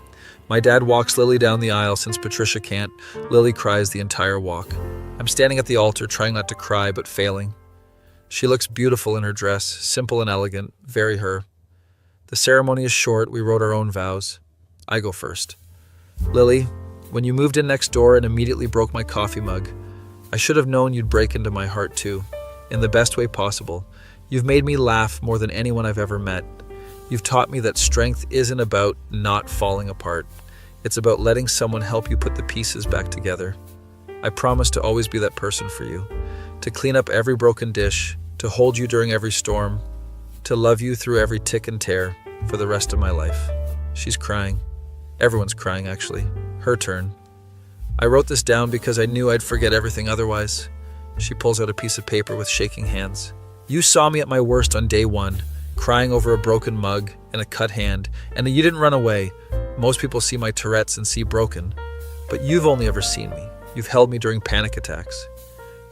My dad walks Lily down the aisle since Patricia can't. Lily cries the entire walk. I'm standing at the altar trying not to cry but failing. She looks beautiful in her dress, simple and elegant, very her. The ceremony is short. We wrote our own vows. I go first. Lily, when you moved in next door and immediately broke my coffee mug, I should have known you'd break into my heart too, in the best way possible. You've made me laugh more than anyone I've ever met. You've taught me that strength isn't about not falling apart. It's about letting someone help you put the pieces back together. I promise to always be that person for you, to clean up every broken dish, to hold you during every storm, to love you through every tick and tear for the rest of my life. She's crying. Everyone's crying, actually. Her turn. I wrote this down because I knew I'd forget everything otherwise. She pulls out a piece of paper with shaking hands. You saw me at my worst on day one, crying over a broken mug and a cut hand, and you didn't run away. Most people see my Tourette's and see broken, but you've only ever seen me. You've held me during panic attacks.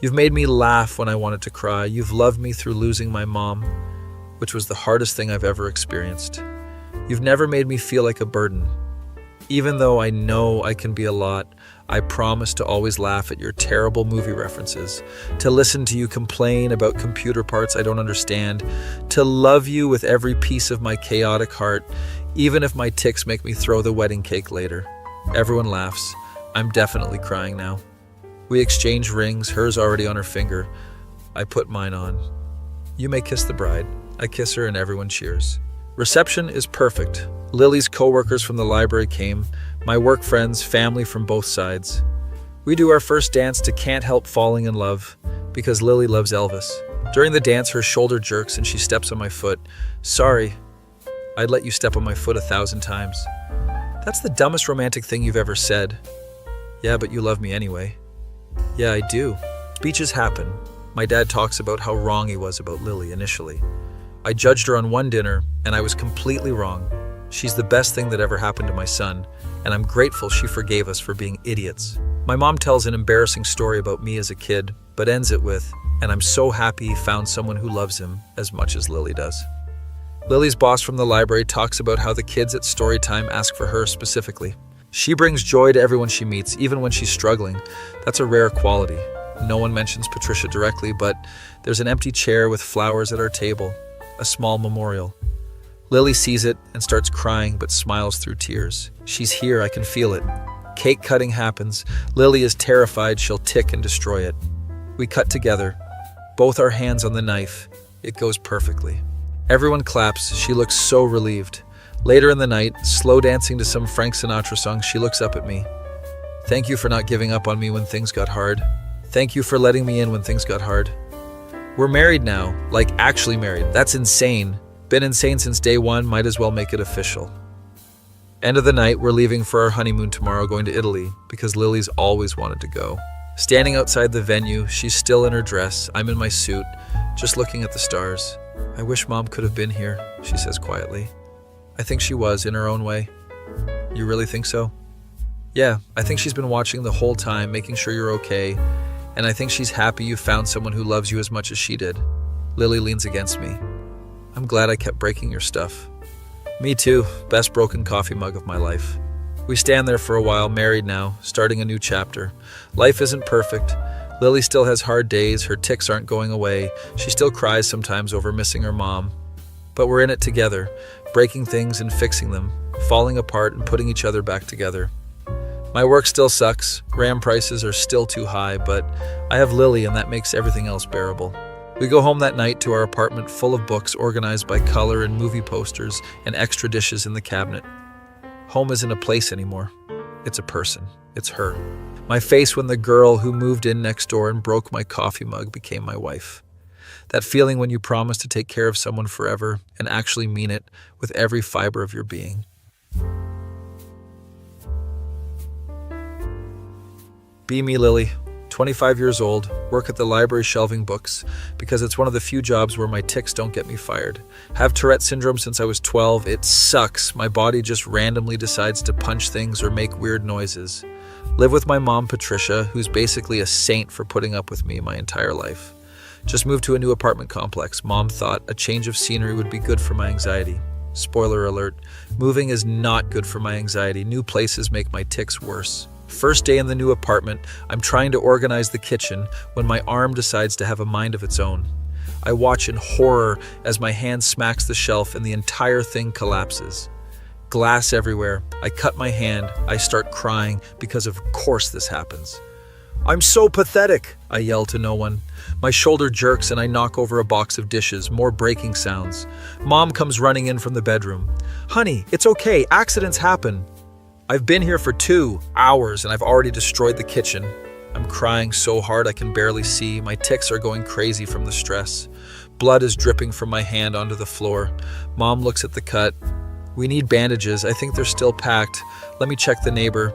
You've made me laugh when I wanted to cry. You've loved me through losing my mom, which was the hardest thing I've ever experienced. You've never made me feel like a burden. Even though I know I can be a lot, I promise to always laugh at your terrible movie references, to listen to you complain about computer parts I don't understand, to love you with every piece of my chaotic heart, even if my tics make me throw the wedding cake later. Everyone laughs. I'm definitely crying now. We exchange rings, hers already on her finger. I put mine on. You may kiss the bride. I kiss her and everyone cheers. Reception is perfect. Lily's co-workers from the library came, my work friends, family from both sides. We do our first dance to Can't Help Falling in Love because Lily loves Elvis. During the dance, her shoulder jerks and she steps on my foot. Sorry, I'd let you step on my foot 1,000 times. That's the dumbest romantic thing you've ever said. Yeah, but you love me anyway. Yeah, I do. Speeches happen. My dad talks about how wrong he was about Lily initially. I judged her on one dinner, and I was completely wrong. She's the best thing that ever happened to my son, and I'm grateful she forgave us for being idiots. My mom tells an embarrassing story about me as a kid, but ends it with, and I'm so happy he found someone who loves him as much as Lily does. Lily's boss from the library talks about how the kids at story time ask for her specifically. She brings joy to everyone she meets, even when she's struggling. That's a rare quality. No one mentions Patricia directly, but there's an empty chair with flowers at our table, a small memorial. Lily sees it and starts crying, but smiles through tears. She's here, I can feel it. Cake cutting happens. Lily is terrified she'll tick and destroy it. We cut together, both our hands on the knife. It goes perfectly. Everyone claps. She looks so relieved. Later in the night, slow dancing to some Frank Sinatra song, she looks up at me. Thank you for not giving up on me when things got hard. Thank you for letting me in when things got hard. We're married now, like actually married. That's insane. Been insane since day one, might as well make it official. End of the night, we're leaving for our honeymoon tomorrow, going to Italy, because Lily's always wanted to go. Standing outside the venue, she's still in her dress, I'm in my suit, just looking at the stars. I wish Mom could have been here, she says quietly. I think she was, in her own way. You really think so? Yeah, I think she's been watching the whole time, making sure you're okay, and I think she's happy you found someone who loves you as much as she did. Lily leans against me. I'm glad I kept breaking your stuff. Me too, best broken coffee mug of my life. We stand there for a while, married now, starting a new chapter. Life isn't perfect. Lily still has hard days, her tics aren't going away, she still cries sometimes over missing her mom. But we're in it together, breaking things and fixing them, falling apart and putting each other back together. My work still sucks, RAM prices are still too high, but I have Lily and that makes everything else bearable. We go home that night to our apartment full of books organized by color and movie posters and extra dishes in the cabinet. Home isn't a place anymore. It's a person. It's her. My face when the girl who moved in next door and broke my coffee mug became my wife. That feeling when you promise to take care of someone forever and actually mean it with every fiber of your being. Be me, Lily. 25 years old, work at the library shelving books because it's one of the few jobs where my tics don't get me fired. Have Tourette syndrome since I was 12. It sucks. My body just randomly decides to punch things or make weird noises. Live with my mom, Patricia, who's basically a saint for putting up with me my entire life. Just moved to a new apartment complex. Mom thought a change of scenery would be good for my anxiety. Spoiler alert, moving is not good for my anxiety. New places make my tics worse. First day in the new apartment, I'm trying to organize the kitchen when my arm decides to have a mind of its own. I watch in horror as my hand smacks the shelf and the entire thing collapses. Glass everywhere. I cut my hand. I start crying because of course this happens. I'm so pathetic, I yell to no one. My shoulder jerks and I knock over a box of dishes, more breaking sounds. Mom comes running in from the bedroom. Honey, it's okay, accidents happen. I've been here for 2 hours and I've already destroyed the kitchen. I'm crying so hard I can barely see. My tics are going crazy from the stress. Blood is dripping from my hand onto the floor. Mom looks at the cut. We need bandages. I think they're still packed. Let me check the neighbor.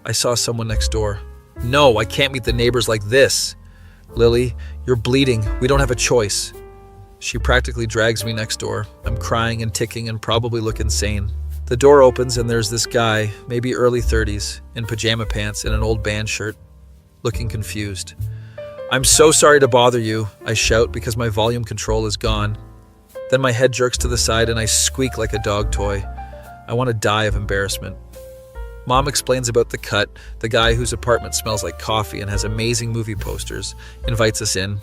I saw someone next door. No, I can't meet the neighbors like this. Lily, you're bleeding. We don't have a choice. She practically drags me next door. I'm crying and ticking and probably look insane. The door opens and there's this guy, maybe early 30s, in pajama pants and an old band shirt, looking confused. I'm so sorry to bother you, I shout because my volume control is gone. Then my head jerks to the side and I squeak like a dog toy. I want to die of embarrassment. Mom explains about the cut, the guy whose apartment smells like coffee and has amazing movie posters, invites us in.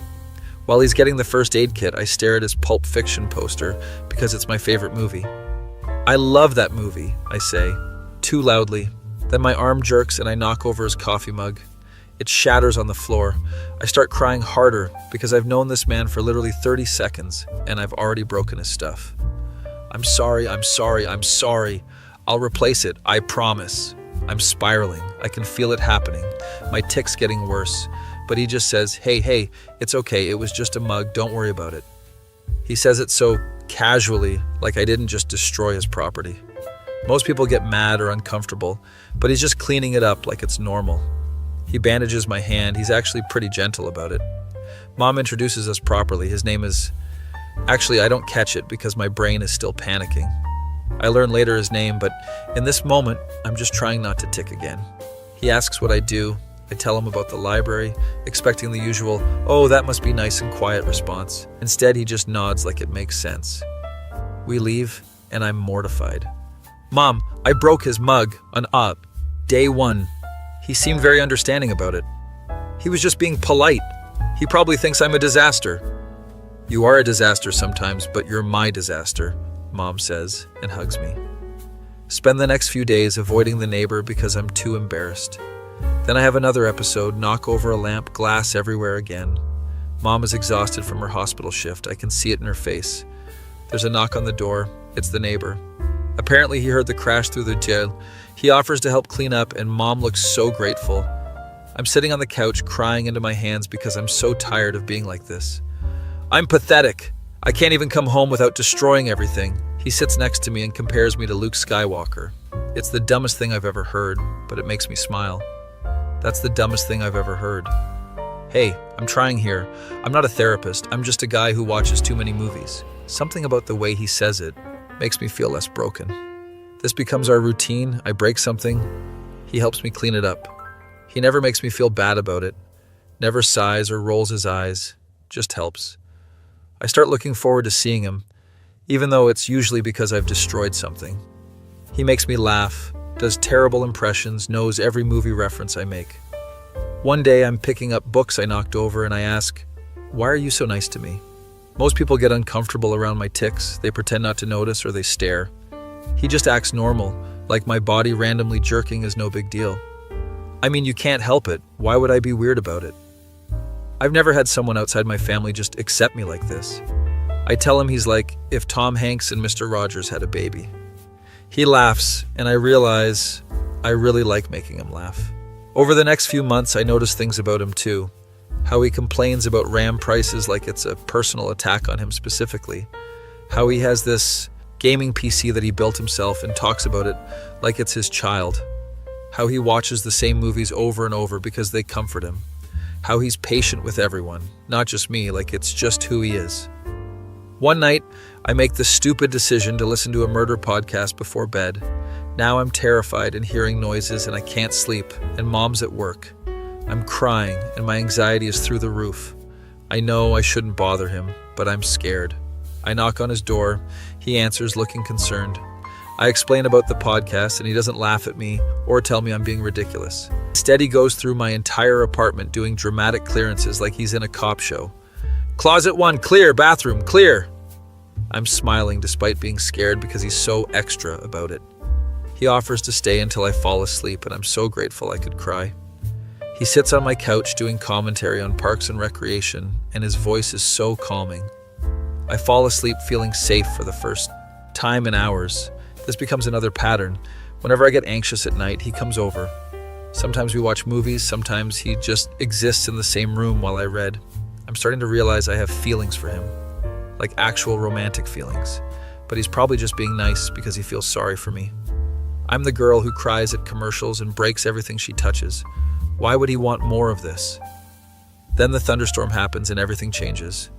While he's getting the first aid kit, I stare at his Pulp Fiction poster because it's my favorite movie. I love that movie, I say, too loudly. Then my arm jerks and I knock over his coffee mug. It shatters on the floor. I start crying harder because I've known this man for literally 30 seconds and I've already broken his stuff. I'm sorry. I'll replace it, I promise. I'm spiraling. I can feel it happening. My tics getting worse. But he just says, hey, it's okay. It was just a mug. Don't worry about it. He says it so casually, like I didn't just destroy his property. Most people get mad or uncomfortable, but he's just cleaning it up like it's normal. He bandages my hand. He's actually pretty gentle about it. Mom introduces us properly. His name is... Actually, I don't catch it because my brain is still panicking. I learn later his name, but in this moment, I'm just trying not to tic again. He asks what I do. I tell him about the library, expecting the usual, "Oh, that must be nice and quiet" response. Instead, he just nods like it makes sense. We leave, and I'm mortified. "Mom, I broke his mug on day 1. He seemed very understanding about it. He was just being polite. He probably thinks I'm a disaster." "You are a disaster sometimes, but you're my disaster," Mom says and hugs me. Spend the next few days avoiding the neighbor because I'm too embarrassed. Then I have another episode, knock over a lamp, glass everywhere again. Mom is exhausted from her hospital shift. I can see it in her face. There's a knock on the door. It's the neighbor. Apparently he heard the crash through the jail. He offers to help clean up, and Mom looks so grateful. I'm sitting on the couch crying into my hands because I'm so tired of being like this. I'm pathetic. I can't even come home without destroying everything. He sits next to me and compares me to Luke Skywalker. It's the dumbest thing I've ever heard, but it makes me smile. That's the dumbest thing I've ever heard. Hey, I'm trying here. I'm not a therapist. I'm just a guy who watches too many movies. Something about the way he says it makes me feel less broken. This becomes our routine. I break something. He helps me clean it up. He never makes me feel bad about it. Never sighs or rolls his eyes. Just helps. I start looking forward to seeing him, even though it's usually because I've destroyed something. He makes me laugh, does terrible impressions, knows every movie reference I make. One day I'm picking up books I knocked over and I ask, "Why are you so nice to me?" Most people get uncomfortable around my tics. They pretend not to notice or they stare. He just acts normal, like my body randomly jerking is no big deal. I mean, you can't help it. Why would I be weird about it? I've never had someone outside my family just accept me like this. I tell him he's like if Tom Hanks and Mr. Rogers had a baby. He laughs, and I realize I really like making him laugh. Over the next few months, I notice things about him too. How he complains about RAM prices like it's a personal attack on him specifically. How he has this gaming PC that he built himself and talks about it like it's his child. How he watches the same movies over and over because they comfort him. How he's patient with everyone, not just me, like it's just who he is. One night, I make the stupid decision to listen to a murder podcast before bed. Now I'm terrified and hearing noises and I can't sleep, and Mom's at work. I'm crying and my anxiety is through the roof. I know I shouldn't bother him, but I'm scared. I knock on his door. He answers, looking concerned. I explain about the podcast and he doesn't laugh at me or tell me I'm being ridiculous. Instead, he goes through my entire apartment doing dramatic clearances like he's in a cop show. Closet 1, clear. Bathroom, clear. I'm smiling despite being scared because he's so extra about it. He offers to stay until I fall asleep, and I'm so grateful I could cry. He sits on my couch doing commentary on parks and recreation, and his voice is so calming. I fall asleep feeling safe for the first time in hours. This becomes another pattern. Whenever I get anxious at night, he comes over. Sometimes we watch movies, sometimes he just exists in the same room while I read. I'm starting to realize I have feelings for him, like actual romantic feelings. But he's probably just being nice because he feels sorry for me. I'm the girl who cries at commercials and breaks everything she touches. Why would he want more of this? Then the thunderstorm happens and everything changes.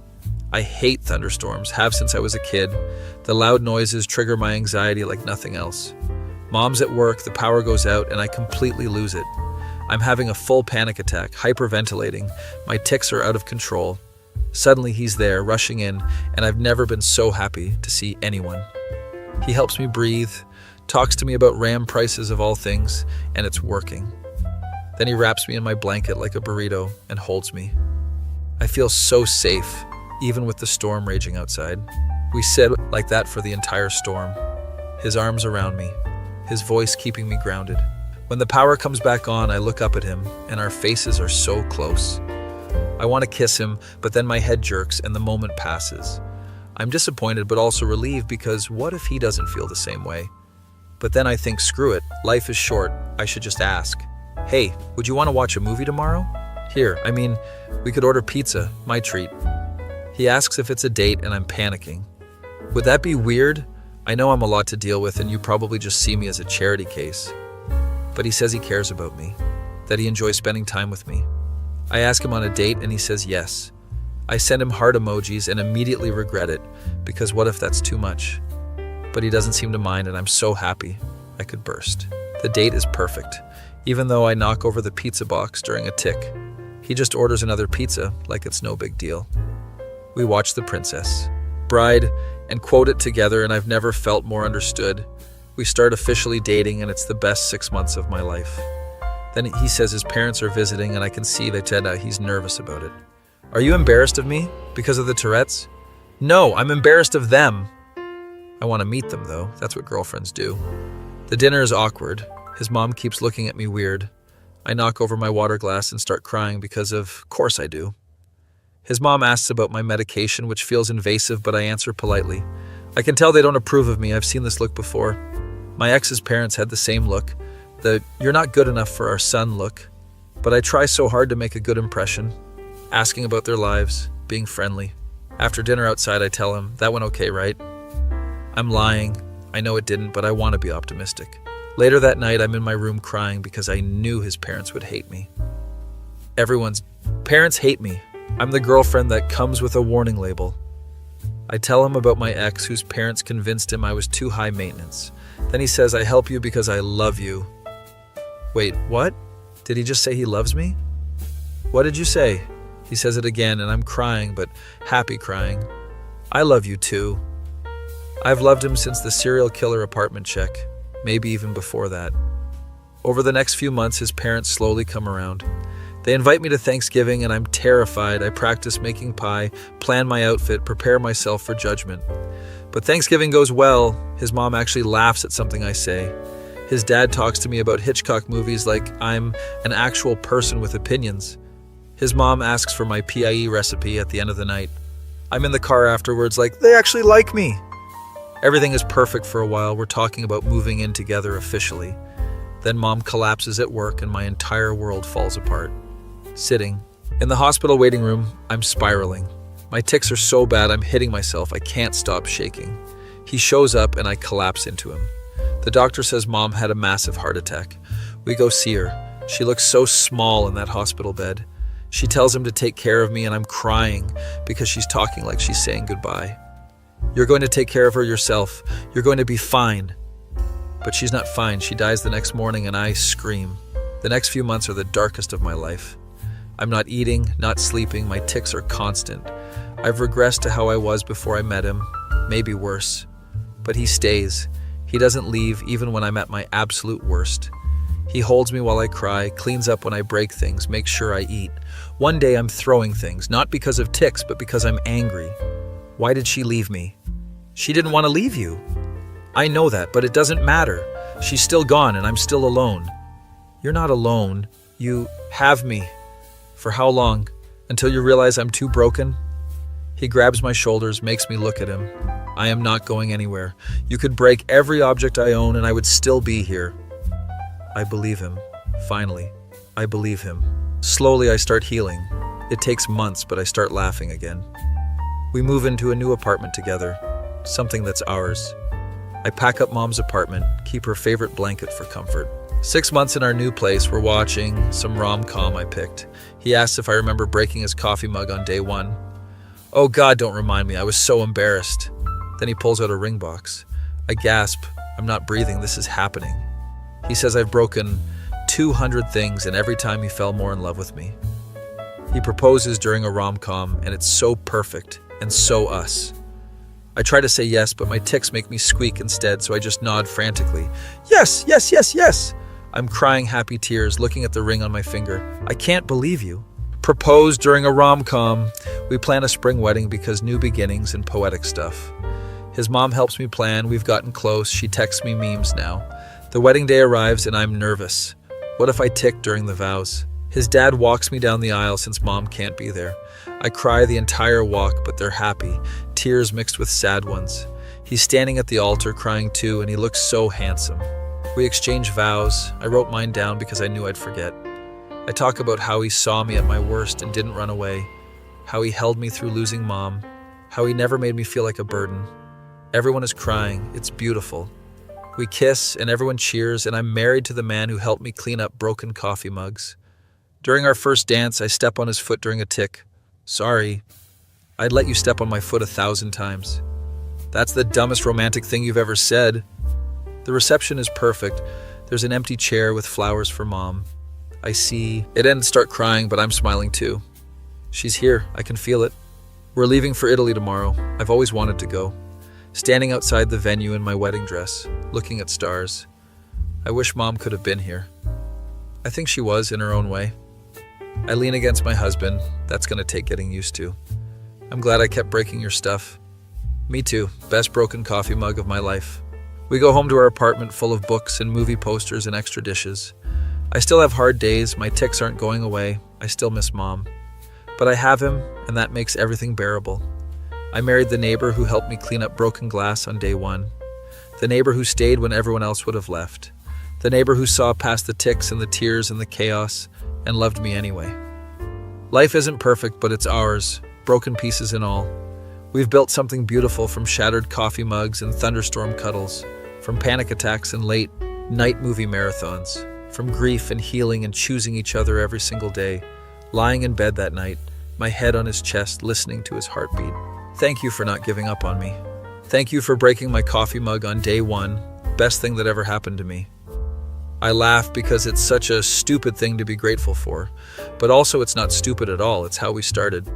I hate thunderstorms, have since I was a kid. The loud noises trigger my anxiety like nothing else. Mom's at work, the power goes out, and I completely lose it. I'm having a full panic attack, hyperventilating. My tics are out of control. Suddenly he's there, rushing in, and I've never been so happy to see anyone. He helps me breathe, talks to me about RAM prices of all things, and it's working. Then he wraps me in my blanket like a burrito and holds me. I feel so safe, even with the storm raging outside. We sit like that for the entire storm. His arms around me, his voice keeping me grounded. When the power comes back on, I look up at him, and our faces are so close. I want to kiss him, but then my head jerks and the moment passes. I'm disappointed but also relieved because what if he doesn't feel the same way? But then I think, screw it, life is short, I should just ask. Hey, would you want to watch a movie tomorrow? We could order pizza, my treat. He asks if it's a date and I'm panicking. Would that be weird? I know I'm a lot to deal with and you probably just see me as a charity case. But he says he cares about me, that he enjoys spending time with me. I ask him on a date and he says yes. I send him heart emojis and immediately regret it, because what if that's too much? But he doesn't seem to mind and I'm so happy. I could burst. The date is perfect, even though I knock over the pizza box during a tick. He just orders another pizza like it's no big deal. We watch The Princess Bride and quote it together, and I've never felt more understood. We start officially dating and it's the best 6 months of my life. Then he says his parents are visiting and I can see that he's nervous about it. Are you embarrassed of me because of the Tourette's? No, I'm embarrassed of them. I want to meet them though, that's what girlfriends do. The dinner is awkward. His mom keeps looking at me weird. I knock over my water glass and start crying because of course I do. His mom asks about my medication, which feels invasive, but I answer politely. I can tell they don't approve of me. I've seen this look before. My ex's parents had the same look, the "you're not good enough for our son" look. But I try so hard to make a good impression, asking about their lives, being friendly. After dinner outside, I tell him, that went okay, right? I'm lying. I know it didn't, but I want to be optimistic. Later that night, I'm in my room crying because I knew his parents would hate me. Everyone's parents hate me. I'm the girlfriend that comes with a warning label. I tell him about my ex whose parents convinced him I was too high maintenance. Then he says, I help you because I love you. Wait, what? Did he just say he loves me? What did you say? He says it again and I'm crying, but happy crying. I love you too. I've loved him since the serial killer apartment check, maybe even before that. Over the next few months, his parents slowly come around. They invite me to Thanksgiving and I'm terrified. I practice making pie, plan my outfit, prepare myself for judgment. But Thanksgiving goes well. His mom actually laughs at something I say. His dad talks to me about Hitchcock movies like I'm an actual person with opinions. His mom asks for my PIE recipe at the end of the night. I'm in the car afterwards like, they actually like me. Everything is perfect for a while. We're talking about moving in together officially. Then mom collapses at work and my entire world falls apart. Sitting in the hospital waiting room, I'm spiraling. My tics are so bad I'm hitting myself. I can't stop shaking. He shows up and I collapse into him. The doctor says mom had a massive heart attack. We go see her. She looks so small in that hospital bed. She tells him to take care of me and I'm crying because she's talking like she's saying goodbye. You're going to take care of her yourself. You're going to be fine. But she's not fine. She dies the next morning and I scream. The next few months are the darkest of my life. I'm not eating, not sleeping. My tics are constant. I've regressed to how I was before I met him, maybe worse. But he stays. He doesn't leave even when I'm at my absolute worst. He holds me while I cry, cleans up when I break things, makes sure I eat. One day I'm throwing things, not because of tics, but because I'm angry. Why did she leave me? She didn't want to leave you. I know that, but it doesn't matter. She's still gone and I'm still alone. You're not alone. You have me. For how long? Until you realize I'm too broken? He grabs my shoulders, makes me look at him. I am not going anywhere. You could break every object I own and I would still be here. I believe him. Finally, I believe him. Slowly I start healing. It takes months, but I start laughing again. We move into a new apartment together, something that's ours. I pack up mom's apartment, keep her favorite blanket for comfort. 6 months in our new place, we're watching some rom-com I picked. He asks if I remember breaking his coffee mug on day 1. Oh God, don't remind me, I was so embarrassed. Then he pulls out a ring box. I gasp, I'm not breathing, this is happening. He says I've broken 200 things and every time he fell more in love with me. He proposes during a rom-com and it's so perfect and so us. I try to say yes, but my tics make me squeak instead, so I just nod frantically. Yes, yes, yes, yes. I'm crying happy tears, looking at the ring on my finger. I can't believe you. Propose during a rom-com. We plan a spring wedding because new beginnings and poetic stuff. His mom helps me plan. We've gotten close. She texts me memes now. The wedding day arrives and I'm nervous. What if I tic during the vows? His dad walks me down the aisle since mom can't be there. I cry the entire walk, but they're happy, tears mixed with sad ones. He's standing at the altar crying too, and he looks so handsome. We exchange vows. I wrote mine down because I knew I'd forget. I talk about how he saw me at my worst and didn't run away, how he held me through losing Mom, how he never made me feel like a burden. Everyone is crying. It's beautiful. We kiss and everyone cheers, and I'm married to the man who helped me clean up broken coffee mugs. During our first dance, I step on his foot during a tick. Sorry. I'd let you step on my foot 1,000 times. That's the dumbest romantic thing you've ever said. The reception is perfect. There's an empty chair with flowers for Mom. I see it and start crying, but I'm smiling too. She's here. I can feel it. We're leaving for Italy tomorrow. I've always wanted to go. Standing outside the venue in my wedding dress, looking at stars. I wish Mom could have been here. I think she was in her own way. I lean against my husband. That's going to take getting used to. I'm glad I kept breaking your stuff. Me too. Best broken coffee mug of my life. We go home to our apartment full of books and movie posters and extra dishes. I still have hard days. My tics aren't going away. I still miss Mom. But I have him, and that makes everything bearable. I married the neighbor who helped me clean up broken glass on day one. The neighbor who stayed when everyone else would have left. The neighbor who saw past the tics and the tears and the chaos and loved me anyway. Life isn't perfect, but it's ours, broken pieces and all. We've built something beautiful from shattered coffee mugs and thunderstorm cuddles, from panic attacks and late night movie marathons, from grief and healing and choosing each other every single day, lying in bed that night, my head on his chest, listening to his heartbeat. Thank you for not giving up on me. Thank you for breaking my coffee mug on day one, best thing that ever happened to me. I laugh because it's such a stupid thing to be grateful for, but also it's not stupid at all, it's how we started.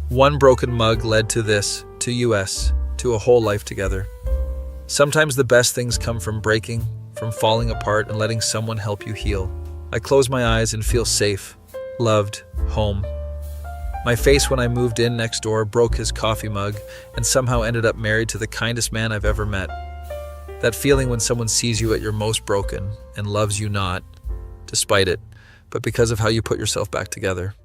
One broken mug led to this, to US, to a whole life together. Sometimes the best things come from breaking, from falling apart and letting someone help you heal. I close my eyes and feel safe, loved, home. My face when I moved in next door broke his coffee mug and somehow ended up married to the kindest man I've ever met. That feeling when someone sees you at your most broken and loves you not, despite it, but because of how you put yourself back together.